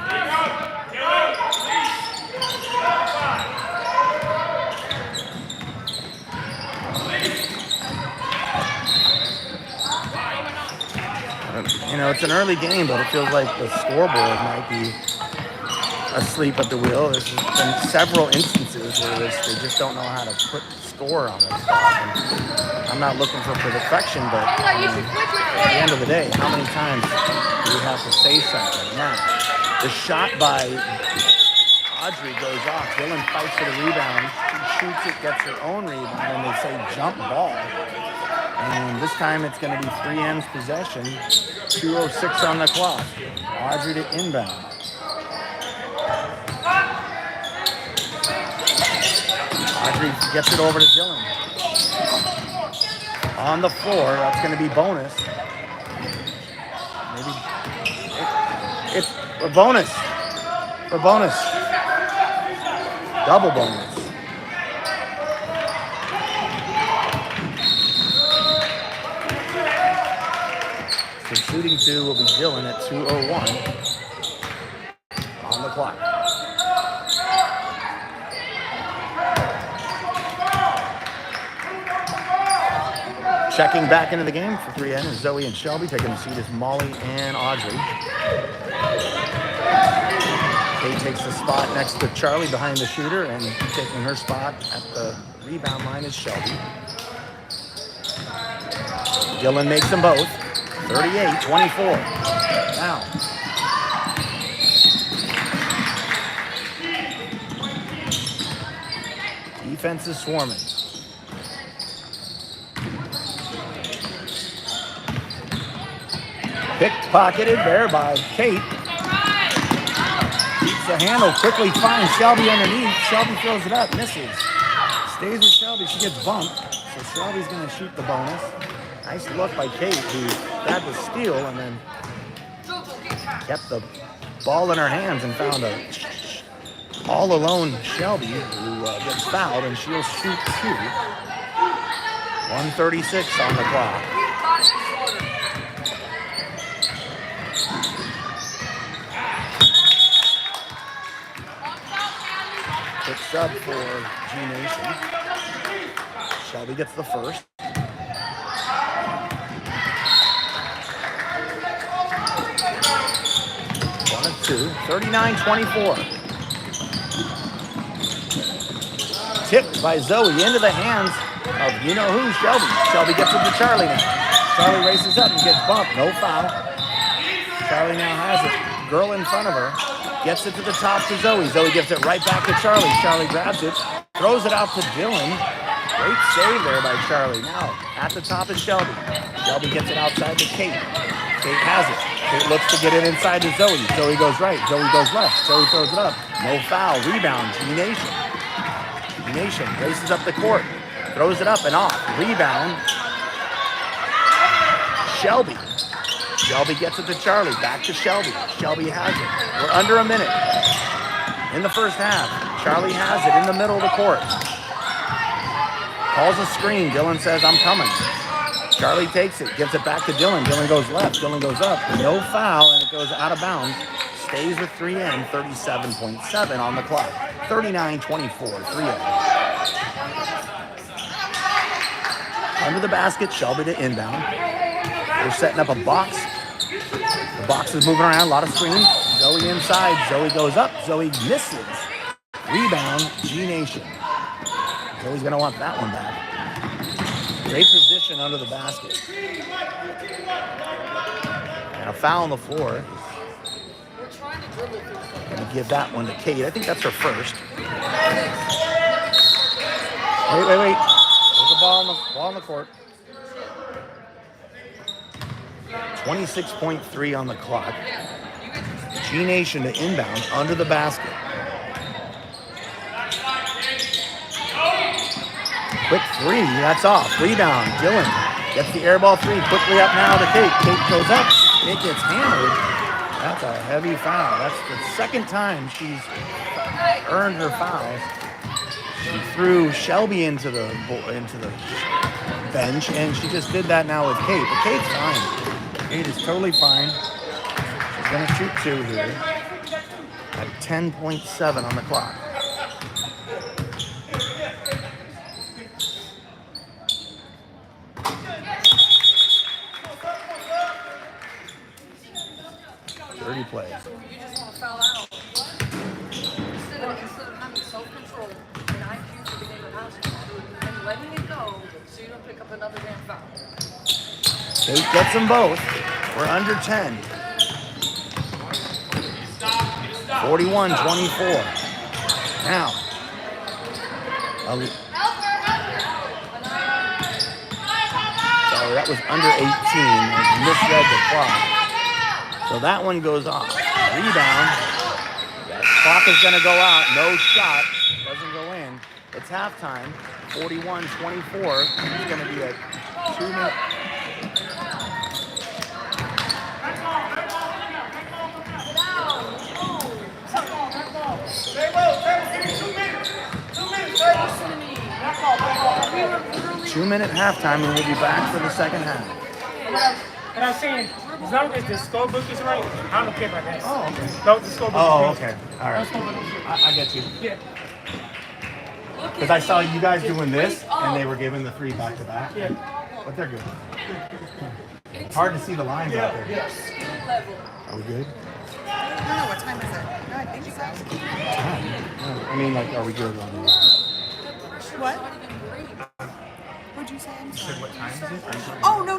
You know, it's an early game, but it feels like the scoreboard might be asleep at the wheel. There's been several instances where they just don't know how to put score on this stuff. And I'm not looking for perfection, but at the end of the day, how many times do we have to say something? Now, the shot by Audrey goes off. Dylan fights for the rebound. She shoots it, gets her own rebound, and they say jump ball. And this time it's going to be 3M's possession. 2:06 on the clock. Audrey to inbound. Audrey gets it over to Dylan. On the floor, that's going to be bonus. Maybe it's a bonus. For bonus. Double bonus. So shooting 2 will be Dylan at 2:01 on the clock. Checking back into the game for 3N is Zoe and Shelby. Taking the seat is Molly and Audrey. Kate takes the spot next to Charlie behind the shooter, and taking her spot at the rebound line is Shelby. Dylan makes them both. 38-24. Now. Defense is swarming. Pickpocketed there by Kate. Keeps the handle, quickly finds Shelby underneath. Shelby throws it up, misses. Stays with Shelby, she gets bumped. So Shelby's gonna shoot the bonus. Nice look by Kate, who grabbed the steal and then kept the ball in her hands and found a all alone Shelby who gets fouled, and she'll shoot 2. 1:36 on the clock. Quick sub for G Nation. Shelby gets the first. 1 of 2. 39-24. Tipped by Zoe into the hands of you-know-who, Shelby. Shelby gets it to Charlie now. Charlie races up and gets bumped. No foul. Charlie now has it. Girl in front of her. Gets it to the top to Zoe. Zoe gives it right back to Charlie. Charlie grabs it. Throws it out to Dylan. Great save there by Charlie. Now, at the top is Shelby. Shelby gets it outside to Kate. Kate has it. Kate looks to get it inside to Zoe. Zoe goes right. Zoe goes left. Zoe throws it up. No foul. Rebound. G Nation. G Nation races up the court. Throws it up and off. Rebound. Shelby. Shelby gets it to Charlie. Back to Shelby. Shelby has it. We're under a minute in the first half. Charlie has it in the middle of the court. Calls a screen. Dylan says, I'm coming. Charlie takes it. Gives it back to Dylan. Dylan goes left. Dylan goes up. No foul, and it goes out of bounds. Stays with 3 in. 37.7 on the clock. 39-24. 3 in. Under the basket, Shelby to inbound. They're setting up a box. The box is moving around, a lot of screens. Zoe inside, Zoe goes up, Zoe misses. Rebound, G Nation. Zoe's gonna want that one back. Great position under the basket. And a foul on the floor. Gonna give that one to Kate. I think that's her first. Wait. There's a ball on the court. 26.3 on the clock. G Nation to inbound under the basket. Quick 3, that's off. Rebound, Dylan gets the air ball 3. Quickly up now to Kate. Kate goes up. Kate gets hammered. That's a heavy foul. That's the second time she's earned her fouls. She threw Shelby into the bench, and she just did that now with Kate. But Kate's fine. Kate is totally fine. She's going to shoot 2 here at 10.7 on the clock. Dirty play. You just want to foul out. Instead of having self-control and IQ for the game of basketball and letting it go so you don't pick up another damn foul. Kate gets them both. We're under 10. 41-24. Now. Sorry, that was under 18. I misread the clock. So that one goes off. Rebound. That clock is going to go out. No shot. Doesn't go in. It's halftime. 41-24. It's going to be a 2-minute. Two-minute halftime, and we'll be back for the second half. And I'm saying, as long as the scorebook is right, I don't care about that. Oh, okay. No, the scorebook Oh, is okay. All right. I get you. Yeah. Because I saw you guys doing this, and they were giving the 3 back-to-back. Yeah. But they're good. It's hard to see the lines out there. Yeah. Are we good? No, what time is it? No, I think so. I mean, like, are we good on the... What? What'd you say? I'm sorry. What time is it? Oh, no.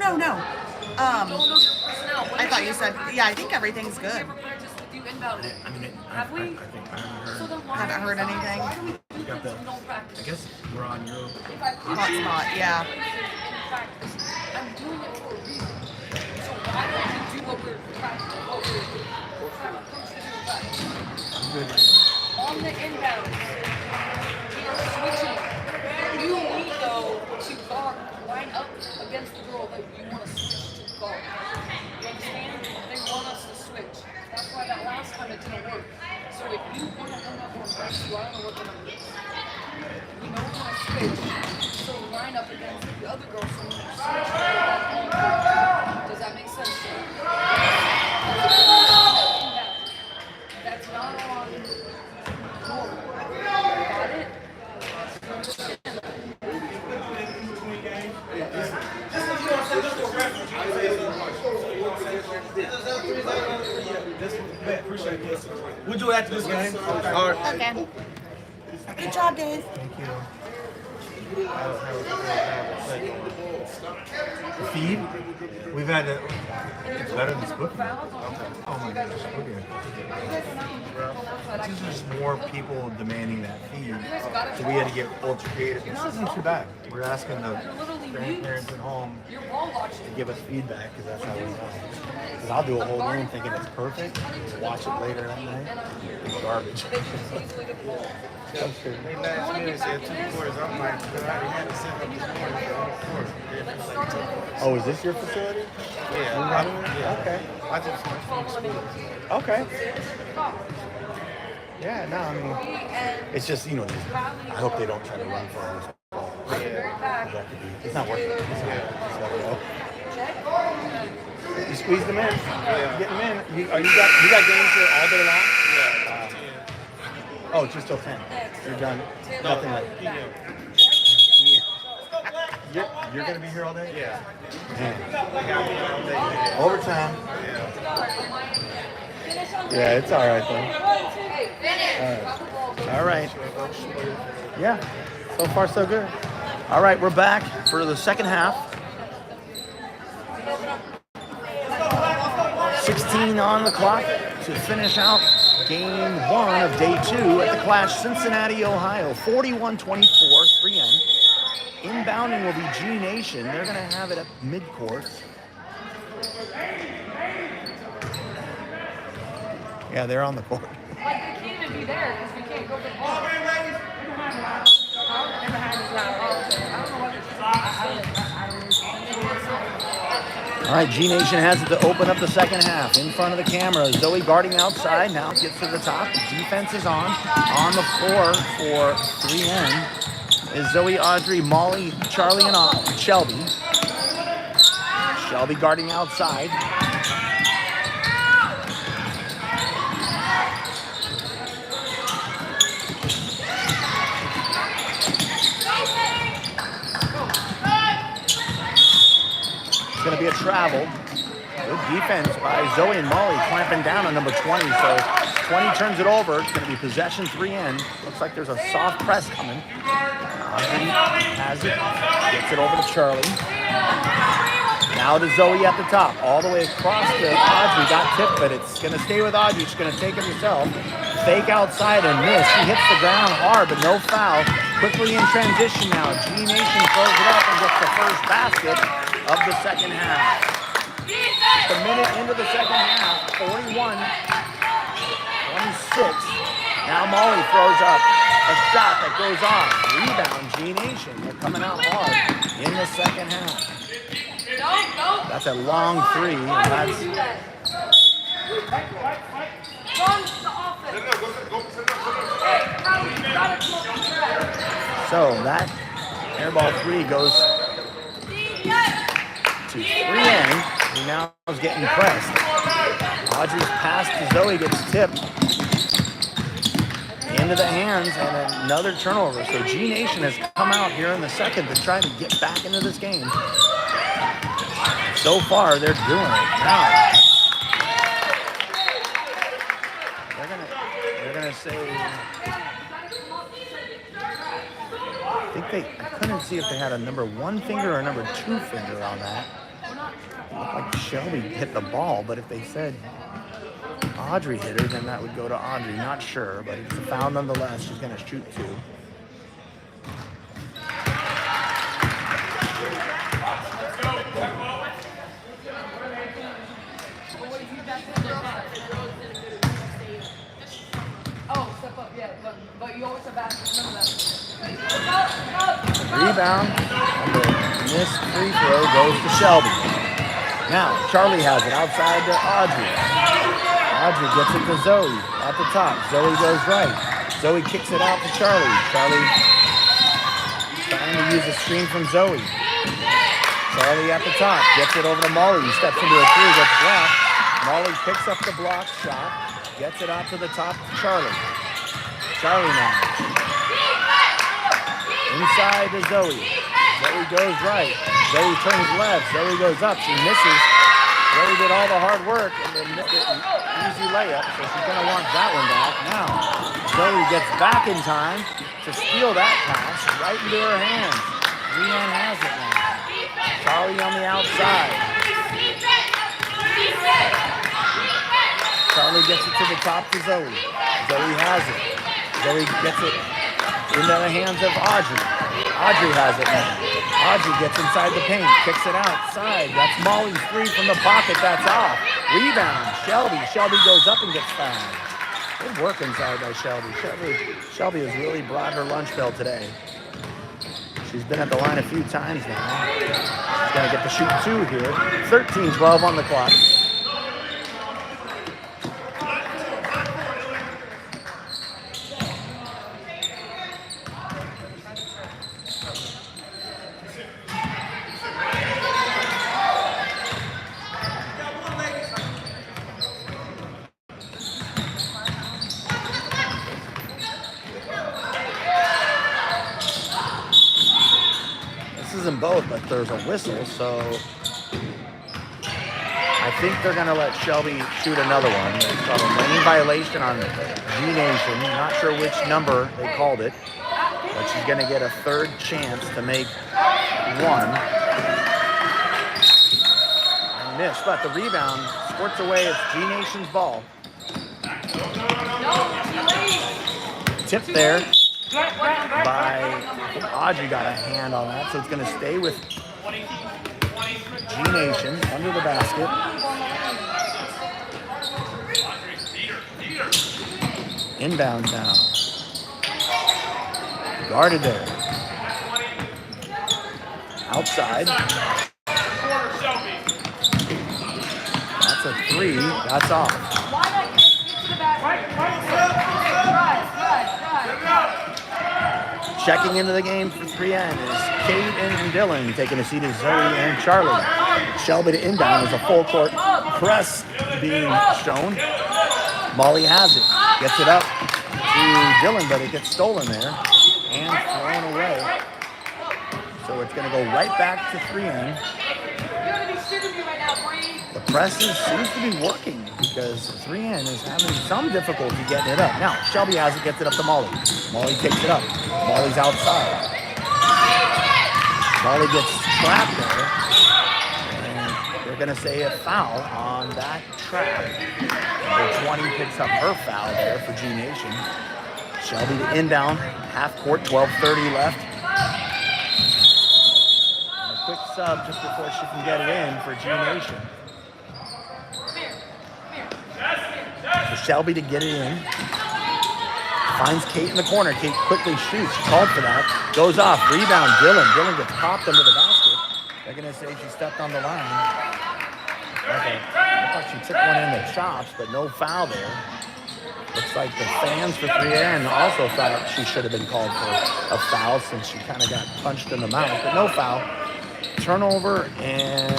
I thought you said, yeah, I think everything's good. I mean, Have we? I think I haven't heard. Haven't heard anything. We got the... I guess we're on your... Hotspot, yeah. I'm doing it for a reason. So why don't we do what we're practicing? Good. On the inbounds, we are switching. You need though to guard, line up against the girl that you want to switch to guard. You understand? They want us to switch. That's why that last time it didn't work. So if you want to end up on press, you want to know what the number is. You know when I switch, so line up against the other girl, so when you switch, does that make sense? That's not on normal. Got it? We'll do it after this game. All right. Okay. Good job, Dave. Thank you. The feed? We've had it. It's better than Spooky. Oh my gosh. Okay. It's just more people demanding that feed. So we had to get ultra creative. This isn't too bad. We're asking the grandparents at home to give us feedback because that's how we know. Because I'll do a whole room thinking it's perfect. Watch it later that night. It's garbage. That's true. They last minute said 2 quarters. I'm like, I already had to set up this morning for 1 quarter. Oh, is this your facility? Yeah. Okay. I just went to school. Okay. Yeah, no, I mean, it's just, you know, I hope they don't try to run for us. It's not working. You squeeze them in. Yeah. Get them in. You got games here all day long? Yeah. Oh, just till 10. You're done. Nothing like You're going to be here all day? Yeah. Man. Overtime. Yeah, it's all right, though. All right. Yeah. So far, so good. All right, we're back for the second half. 16 on the clock to finish out game 1 of day 2 at the Clash, Cincinnati, Ohio. 41-24, 3N. Inbounding will be G Nation. They're going to have it at midcourt. Yeah, they're on the court. Like, they can't even be there because we can't go to the ball. All right, G Nation has it to open up the second half. In front of the camera, Zoe guarding outside. Now gets to the top. Defense is on. On the floor for 3N is Zoe, Audrey, Molly, Charlie, and Shelby. Shelby guarding outside. It's going to be a travel. Good defense by Zoe and Molly, clamping down on number 20. So 20 turns it over. It's going to be possession 3N. Looks like there's a soft press coming. Audrey has it. Gets it over to Charlie. Now to Zoe at the top. All the way across to Audrey. Got tipped, but it's going to stay with Audrey. She's going to take it herself. Fake outside and miss. She hits the ground hard, but no foul. Quickly in transition now. G Nation throws it up and gets the first basket of the second half. Just a minute into the second half, 41-26. Now Molly throws up a shot that goes off. Rebound, G Nation. They're coming out hard in the second half. That's a long three, and that's so that airball three goes to 3N, who now is getting pressed. Audrey's pass to Zoe gets tipped into the hands, and another turnover. So G Nation has come out here in the second to try to get back into this game. So far, they're doing it. Now, they're gonna say. I couldn't see if they had a number 1 finger or a number 2 finger on that. It looked like Shelby hit the ball, but if they said Audrey hit her, then that would go to Audrey. Not sure, but it's a foul nonetheless. She's going to shoot 2. Oh, step up, yeah, but you always have baskets. Remember that. Rebound, and the missed free throw goes to Shelby. Now, Charlie has it outside to Audrey. Audrey gets it to Zoe at the top. Zoe goes right. Zoe kicks it out to Charlie. Charlie trying to use a screen from Zoe. Charlie at the top. Gets it over to Molly. He steps into a three. Gets blocked. Molly picks up the block shot. Gets it out to the top to Charlie. Charlie now. Inside to Zoe. Zoe goes right. Zoe turns left. Zoe goes up. She misses. Zoe did all the hard work and then missed it. Easy layup, so she's going to want that one back. Now, Zoe gets back in time to steal that pass right into her hands. Leanne has it now. Charlie on the outside. Charlie gets it to the top to Zoe. Zoe has it. Zoe gets it into the hands of Audrey. Audrey has it now. Audrey gets inside the paint, kicks it outside. That's Molly's three from the pocket. That's off. Rebound. Shelby. Shelby goes up and gets fouled. Good work inside by Shelby. Shelby has really brought her lunch bill today. She's been at the line a few times now. She's going to get the shoot two here. 13-12 on the clock. Isn't both, but there's a whistle, so I think they're going to let Shelby shoot another one. It's called a lane violation on G-Nation. Not sure which number they called it, but she's going to get a third chance to make one. I missed, but the rebound squirts away. It's G-Nation's ball. Tip there by Audrey, got a hand on that, so it's going to stay with G-Nation under the basket. Inbound now. Guarded there. Outside. That's a three. That's off. Checking into the game for 3N is Kate and Dylan, taking a seat as Zoe and Charlie. Shelby to inbound is a full court press being shown. Molly has it, gets it up to Dylan, but it gets stolen there and thrown away. So it's going to go right back to 3N. The press seems to be working because 3N is having some difficulty getting it up. Now, Shelby has it, gets it up to Molly. Molly takes it up. Molly's outside. Molly gets trapped there. And they're going to say a foul on that trap. Number 20 picks up her foul there for G-Nation. Shelby to inbound. Half court, 12:30 left. And a quick sub just before she can get it in for G-Nation. For Shelby to get it in. Finds Kate in the corner. Kate quickly shoots. She called for that. Goes off. Rebound. Dylan. Dylan gets popped under the basket. They're going to say she stepped on the line. Okay. I thought she took one in the chops, but no foul there. Looks like the fans for 3N also thought she should have been called for a foul since she kind of got punched in the mouth, but no foul. Turnover and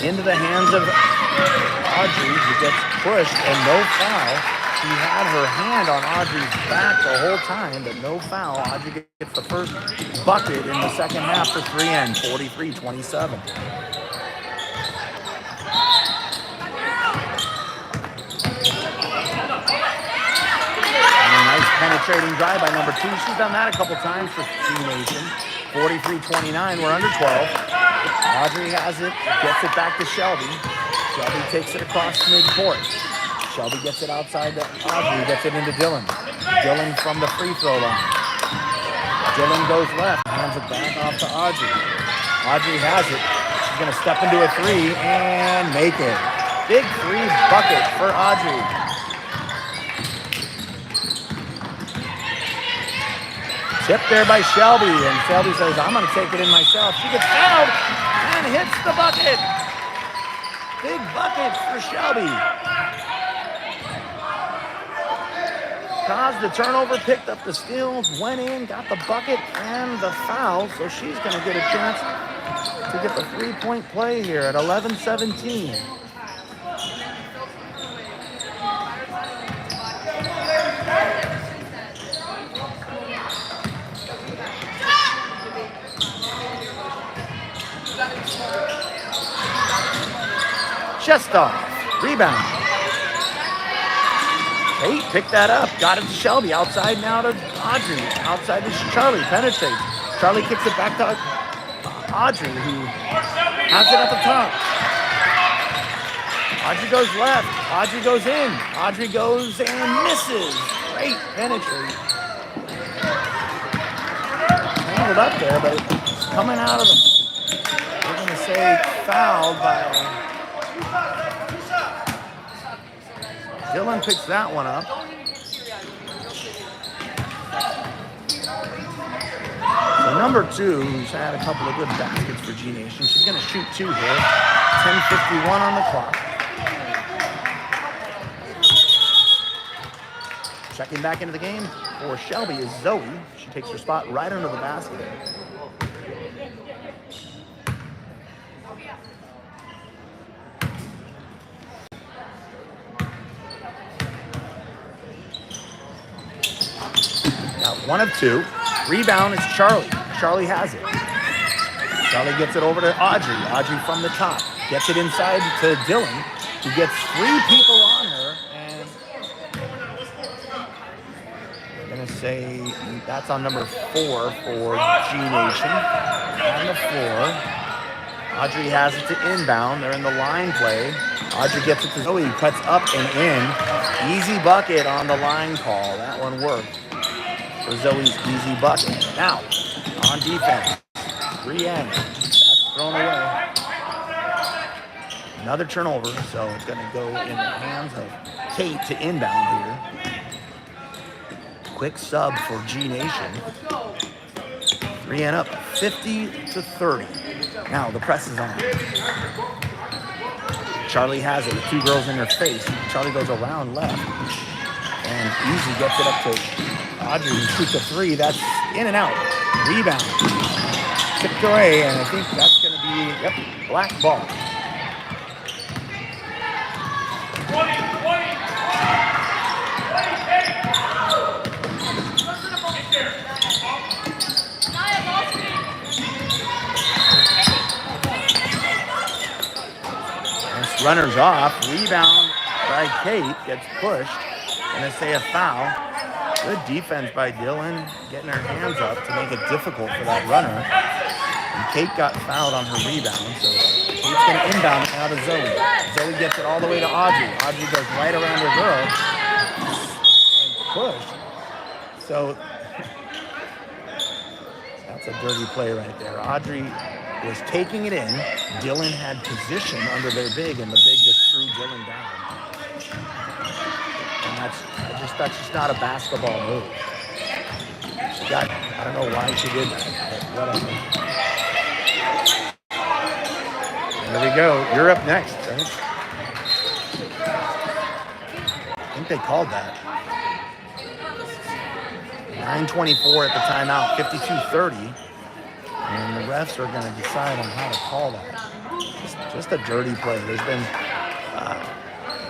into the hands of Audrey, who gets pushed and no foul. She had her hand on Audrey's back the whole time, but no foul. Audrey gets the first bucket in the second half for 3N, 43-27. And a nice penetrating drive by number 2. She's done that a couple times for G-Nation. 43-29, we're under 12. Audrey has it, gets it back to Shelby. Shelby takes it across midcourt. Shelby gets it outside to Audrey, gets it into Dylan. Dylan from the free throw line. Dylan goes left, hands it back off to Audrey. Audrey has it. She's going to step into a three and make it. Big three bucket for Audrey. Tipped there by Shelby, and Shelby says, I'm going to take it in myself. She gets fouled and hits the bucket. Big bucket for Shelby. Caused the turnover, picked up the steal, went in, got the bucket and the foul. So she's going to get a chance to get the 3-point play here at 11-17. Chestoff, rebound. Tate picked that up, got it to Shelby, outside now to Audrey, outside to Charlie, penetrates. Charlie kicks it back to Audrey, who has it at the top. Audrey goes left, Audrey goes in, Audrey goes and misses. Great penetrate. Handled up there, but it's coming out of the, we're going to say fouled by Dylan. Picks that one up. So number 2, who's had a couple of good baskets for G Nation, she's going to shoot 2 here. 10:51 on the clock. Checking back into the game for Shelby is Zoe. She takes her spot right under the basket. Got 1 of 2. Rebound is Charlie. Charlie has it. Charlie gets it over to Audrey. Audrey from the top. Gets it inside to Dylan, who gets 3 people on her. And I'm going to say that's on number 4 for G Nation. On the floor. Audrey has it to inbound. They're in the line play. Audrey gets it to Zoe. Cuts up and in. Easy bucket on the line call. That one worked for Zoe's easy bucket. Now, on defense, 3N. That's thrown away. Another turnover, so it's going to go in the hands of Kate to inbound here. Quick sub for G Nation. 3N up 50-30. Now the press is on. Charlie has it with 2 girls in her face. Charlie goes around left and easy gets it up to Audrey, who shoots a 3. That's in and out. Rebound. Tipped away, and I think that's going to be, black ball. Runners off. Rebound by Kate. Gets pushed. And they say a foul. Good defense by Dylan, getting her hands up to make it difficult for that runner. And Kate got fouled on her rebound, so Kate's going to inbound now to Zoe. Zoe gets it all the way to Audrey. Audrey goes right around her girl and push. So that's a dirty play right there. Audrey was taking it in. Dylan had position under their big, and the big just threw Dylan down. And that's just not a basketball move. She got, I don't know why she did that, but whatever. There we go. You're up next, right? I think they called that. 9:24 at the timeout, 52-30. And the refs are going to decide on how to call that. Just a dirty play. There's been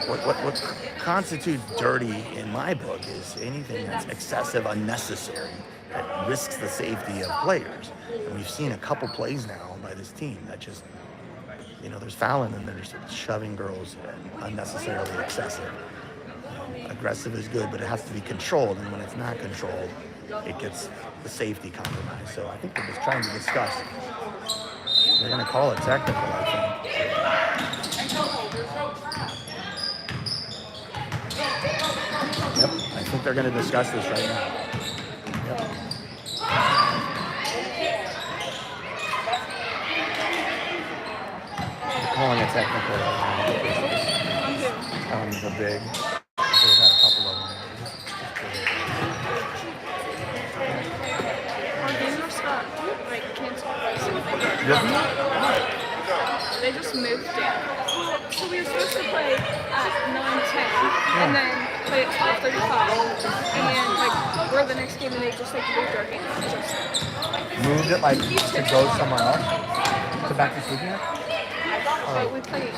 what constitutes dirty in my book is anything that's excessive, unnecessary, that risks the safety of players. And we've seen a couple plays now by this team that just, there's fouling and there's shoving girls unnecessarily excessive. Aggressive is good, but it has to be controlled. And when it's not controlled, it gets the safety compromised. So I think they're just trying to discuss. They're going to call it technical, I think. Yep, I think they're going to discuss this right now. Yep. They're calling it technical. The big. They've had a couple of them. They just moved down. at 12:35, and then like we're the next game, and they just like moved our game. Just Moved it like to go somewhere else? To back to sleep here? but we play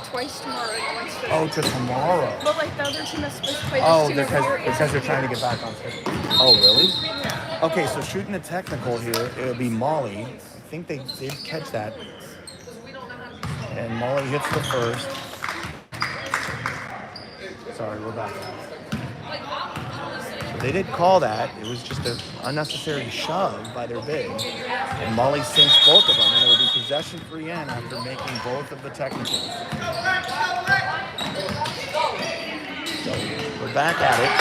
twice tomorrow and once Thursday. Oh, to tomorrow. But like the other team that's supposed to play this Oh, team because over here they're trying to get back on schedule. Oh, really? Okay, so shooting a technical here, it would be Molly. I think they did catch that. And Molly hits the first. Sorry, we're back. So they did call that. It was just an unnecessary shove by their big. And Molly sinks both of them, and it will be possession for Yen after making both of the technicals. So we're back at it.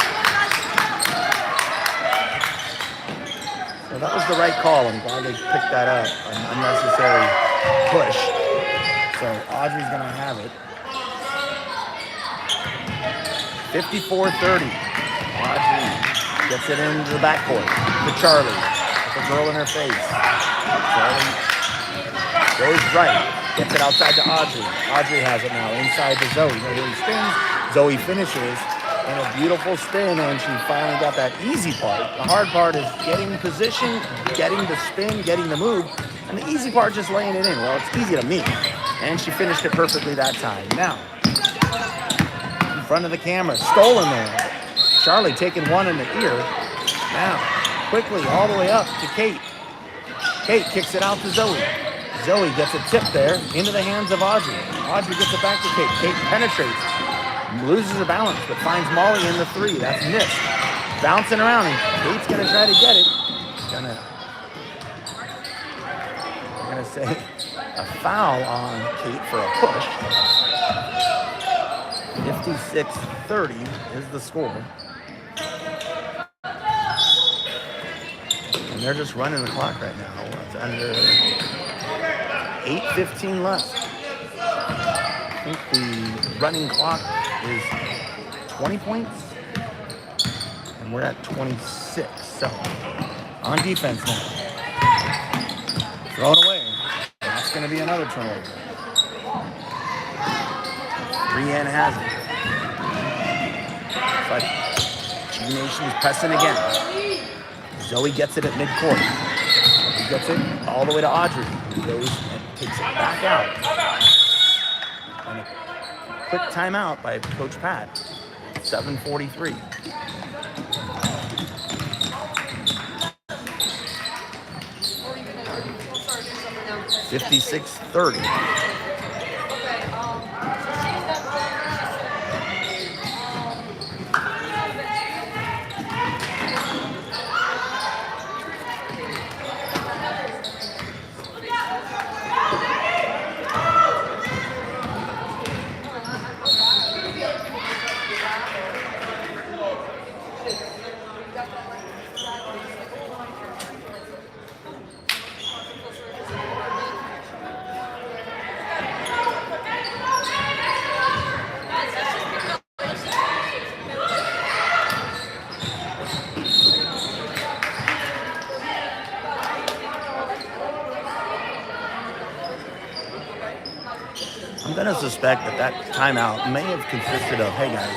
So that was the right call. I'm glad they picked that up. An unnecessary push. So Audrey's going to have it. 54-30. Audrey gets it into the backcourt to Charlie. With the girl in her face. Charlie goes right. Gets it outside to Audrey. Audrey has it now inside to Zoe. Zoe spins. Zoe finishes. And a beautiful spin, and she finally got that easy part. The hard part is getting position, getting the spin, getting the move, and the easy part just laying it in. Well, it's easy to me. And she finished it perfectly that time. Now, in front of the camera, stolen there. Charlie taking one in the ear. Now, quickly all the way up to Kate. Kate kicks it out to Zoe. Zoe gets a tip there into the hands of Audrey. Audrey gets it back to Kate. Kate penetrates. Loses her balance, but finds Molly in the three. That's missed. Bouncing around, and Kate's going to try to get it. I'm going to say a foul on Kate for a push. 56-30 is the score. And they're just running the clock right now. It's under 8:15 left. I think the running clock is 20 points, and we're at 26. So, on defense now. Thrown away. That's going to be another turnover. 3N has it. But G-Nation's pressing again. Zoe gets it at midcourt. He gets it all the way to Audrey. He goes and takes it back out. And a quick timeout by Coach Pat. 7:43. $56-30. I'm going to suspect that timeout may have consisted of, hey guys,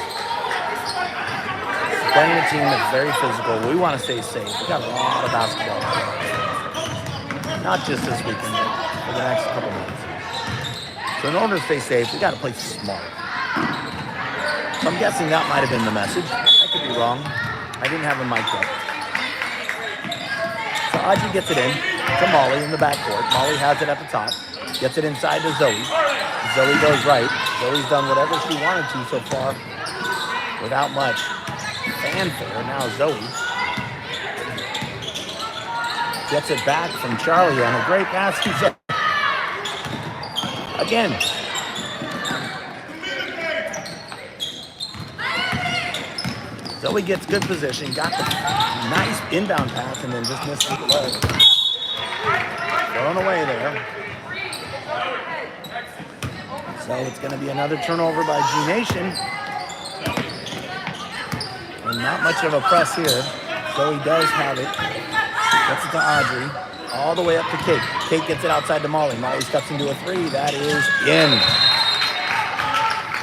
playing a team that's very physical. We want to stay safe. We got a lot of basketball to play. Not just this weekend, but for the next couple months. So in order to stay safe, we got to play smart. So I'm guessing that might have been the message. I could be wrong. I didn't have a mic up. So Audrey gets it in to Molly in the backcourt. Molly has it at the top. Gets it inside to Zoe. Zoe goes right. Zoe's done whatever she wanted to so far without much fanfare. Now Zoe gets it back from Charlie on a great pass. Again. Zoe gets good position. Got the nice inbound pass and then just missed it low. Thrown away there. So it's going to be another turnover by G-Nation. And not much of a press here. Zoe does have it. Gets it to Audrey. All the way up to Kate. Kate gets it outside to Molly. Molly steps into a three. That is in.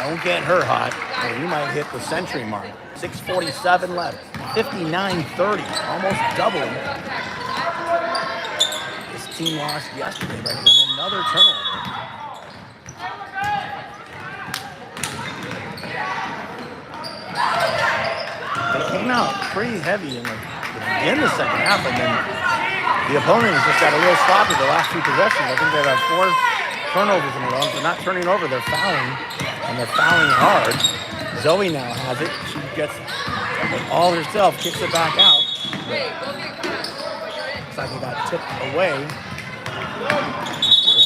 Don't get her hot, or you might hit the century mark. 6:47 left. 59-30, almost doubling. This team lost yesterday by another turnover. They came out pretty heavy in the second half, and then the opponent has just got a little sloppy the last two possessions. I think they've had 4 turnovers in a row. They're not turning over, they're fouling, and they're fouling hard. Zoe now has it. She gets it all herself, kicks it back out. Looks like it got tipped away.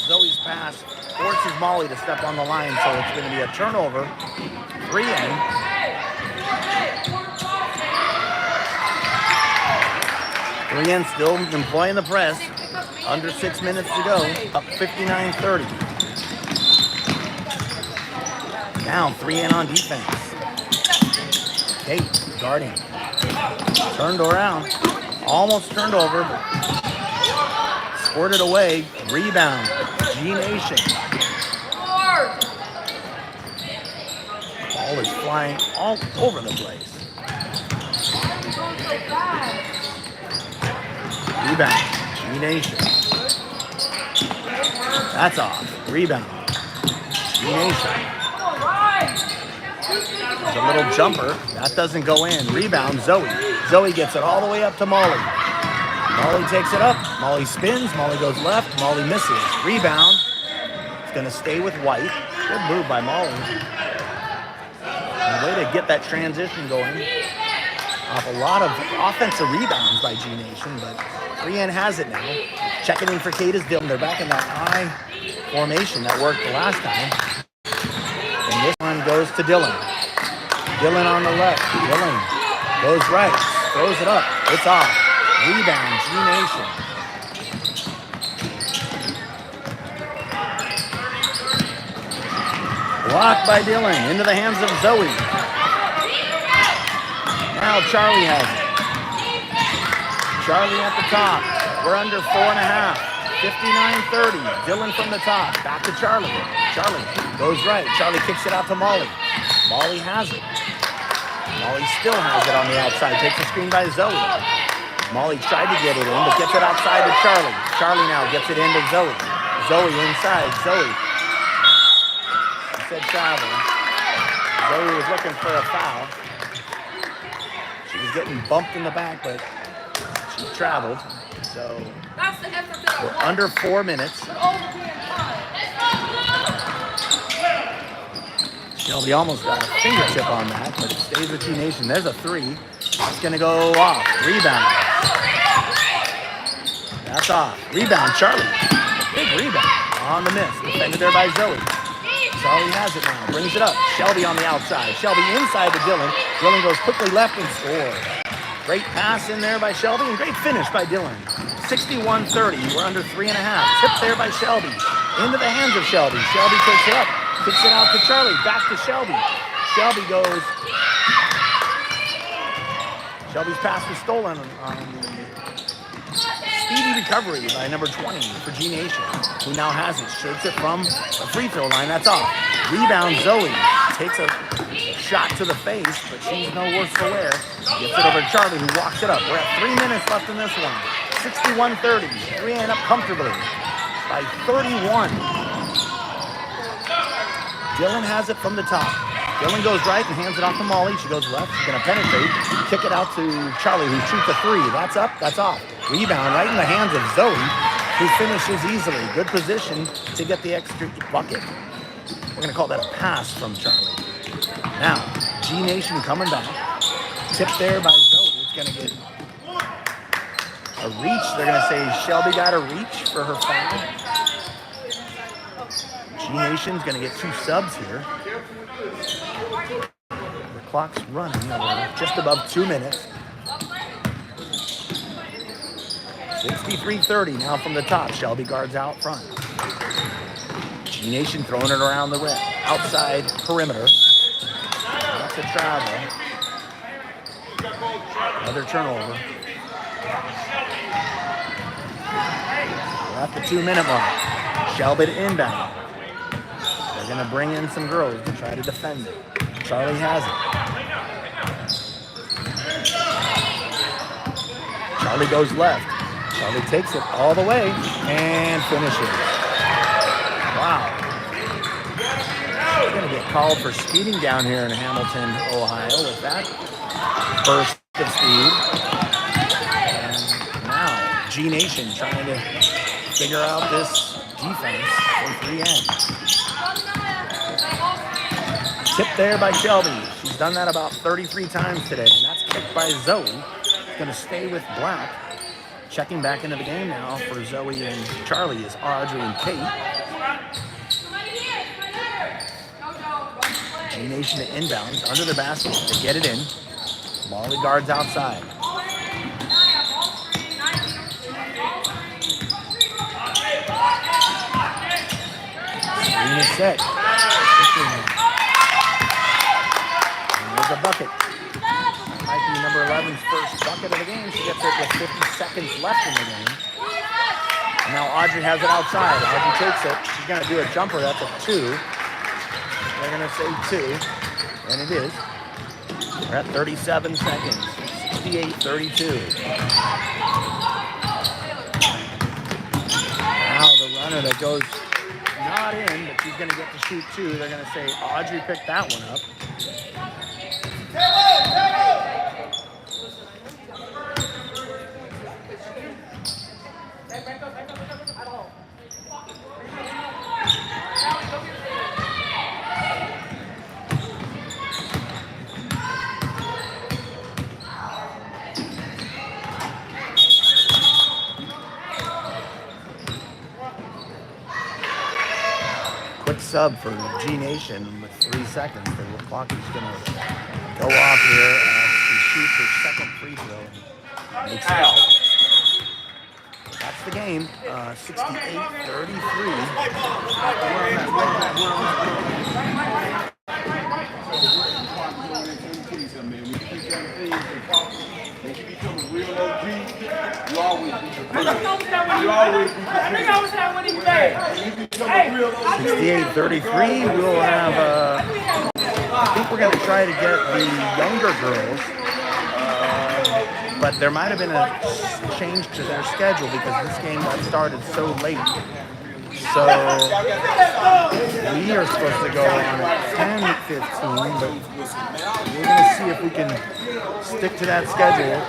Zoe's pass forces Molly to step on the line, so it's going to be a turnover. 3 in. Brienne still employing the press. Under 6 minutes to go. Up 59-30. Now 3 in on defense. Kate guarding. Turned around. Almost turned over, but squirted away. Rebound. G-Nation. Ball is flying all over the place. Rebound. G-Nation. That's off. Rebound. G-Nation. There's a little jumper. That doesn't go in. Rebound. Zoe. Zoe gets it all the way up to Molly. Molly takes it up. Molly spins. Molly goes left. Molly misses. Rebound. It's going to stay with White. Good move by Molly. And a way to get that transition going. Off a lot of offensive rebounds by G-Nation, but Brienne has it now. Checking in for Kate is Dylan. They're back in that I formation that worked the last time. And this one goes to Dylan. Dylan on the left. Dylan goes right. Throws it up. It's off. Rebound. G-Nation. Blocked by Dylan. Into the hands of Zoe. Now Charlie has it. Charlie at the top. We're under 4.5. 59-30. Dylan from the top. Back to Charlie. Charlie goes right. Charlie kicks it out to Molly. Molly has it. Molly still has it on the outside. Takes the screen by Zoe. Molly tried to get it in, but gets it outside to Charlie. Charlie now gets it into Zoe. Zoe inside. Zoe. She said travel. Zoe was looking for a foul. She was getting bumped in the back, but she traveled. So we're under 4 minutes. Shelby almost got a fingertip on that, but it stays with G-Nation. There's a 3. It's going to go off. Rebound. That's off. Rebound, Charlie. Big rebound on the miss. Defended there by Zoe. Charlie has it now. Brings it up. Shelby on the outside. Shelby inside to Dylan. Dylan goes quickly left and scores. Great pass in there by Shelby and great finish by Dylan. 61-30. We're under 3.5. Tipped there by Shelby. Into the hands of Shelby. Shelby takes it up. Kicks it out to Charlie. Back to Shelby. Shelby goes. Shelby's pass was stolen on the speedy recovery by number 20 for G-Nation, who now has it. Shoots it from a free throw line. That's off. Rebound, Zoe. Takes a shot to the face, but she's no worse for wear. Gets it over to Charlie, who walks it up. We're at 3 minutes left in this one. 61-30. Brienne up comfortably by 31. Dylan has it from the top. Dylan goes right and hands it off to Molly. She goes left. She's going to penetrate. Kick it out to Charlie, who shoots a 3. That's up. That's off. Rebound right in the hands of Zoe, who finishes easily. Good position to get the extra bucket. We're going to call that a pass from Charlie. Now, G-Nation coming back. Tipped there by Zoe. It's going to get a reach. They're going to say Shelby got a reach for her foul. G-Nation's going to get 2 subs here. The clock's running. Just above 2 minutes. 63-30 now from the top. Shelby guards out front. G-Nation throwing it around the rim. Outside perimeter. That's a travel. Another turnover. We're at the 2-minute mark. Shelby to inbound. They're going to bring in some girls to try to defend it. Charlie has it. Charlie goes left. Charlie takes it all the way and finishes. Wow. He's going to get called for speeding down here in Hamilton, Ohio with that burst of speed. And now G Nation trying to figure out this defense for 3N. Tip there by Shelby. She's done that about 33 times today, and that's kicked by Zoe. Going to stay with Black. Checking back into the game now for Zoe and Charlie is Audrey and Kate. G Nation to inbounds under the basket to get it in. Molly guards outside. Screen is set. There's a bucket. Might be number 11's first bucket of the game. She gets it with 50 seconds left in the game. And now Audrey has it outside. Audrey takes it. She's going to do a jumper. That's a 2. They're going to say 2. And it is. We're at 37 seconds. 68-32. Now the runner that goes not in, but she's going to get to shoot 2. They're going to say Audrey picked that one up. Quick sub for G Nation with 3 seconds. The clock is going to go off here as she shoots her second free throw and makes it. That's the game. 68-33. We'll have, I think we're going to try to get the younger girls, but there might have been a change to their schedule because this game got started so late. So we are supposed to go on at 10:15, but we're going to see if we can stick to that schedule.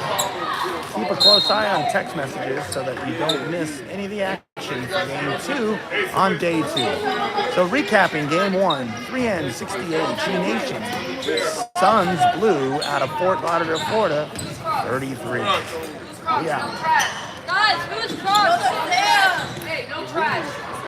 Keep a close eye on text messages so that you don't miss any of the action for game 2 on day 2. So recapping game 1, 3N 68, G Nation, Suns Blue out of Fort Lauderdale, Florida, 33. Yeah. Guys, who's cross?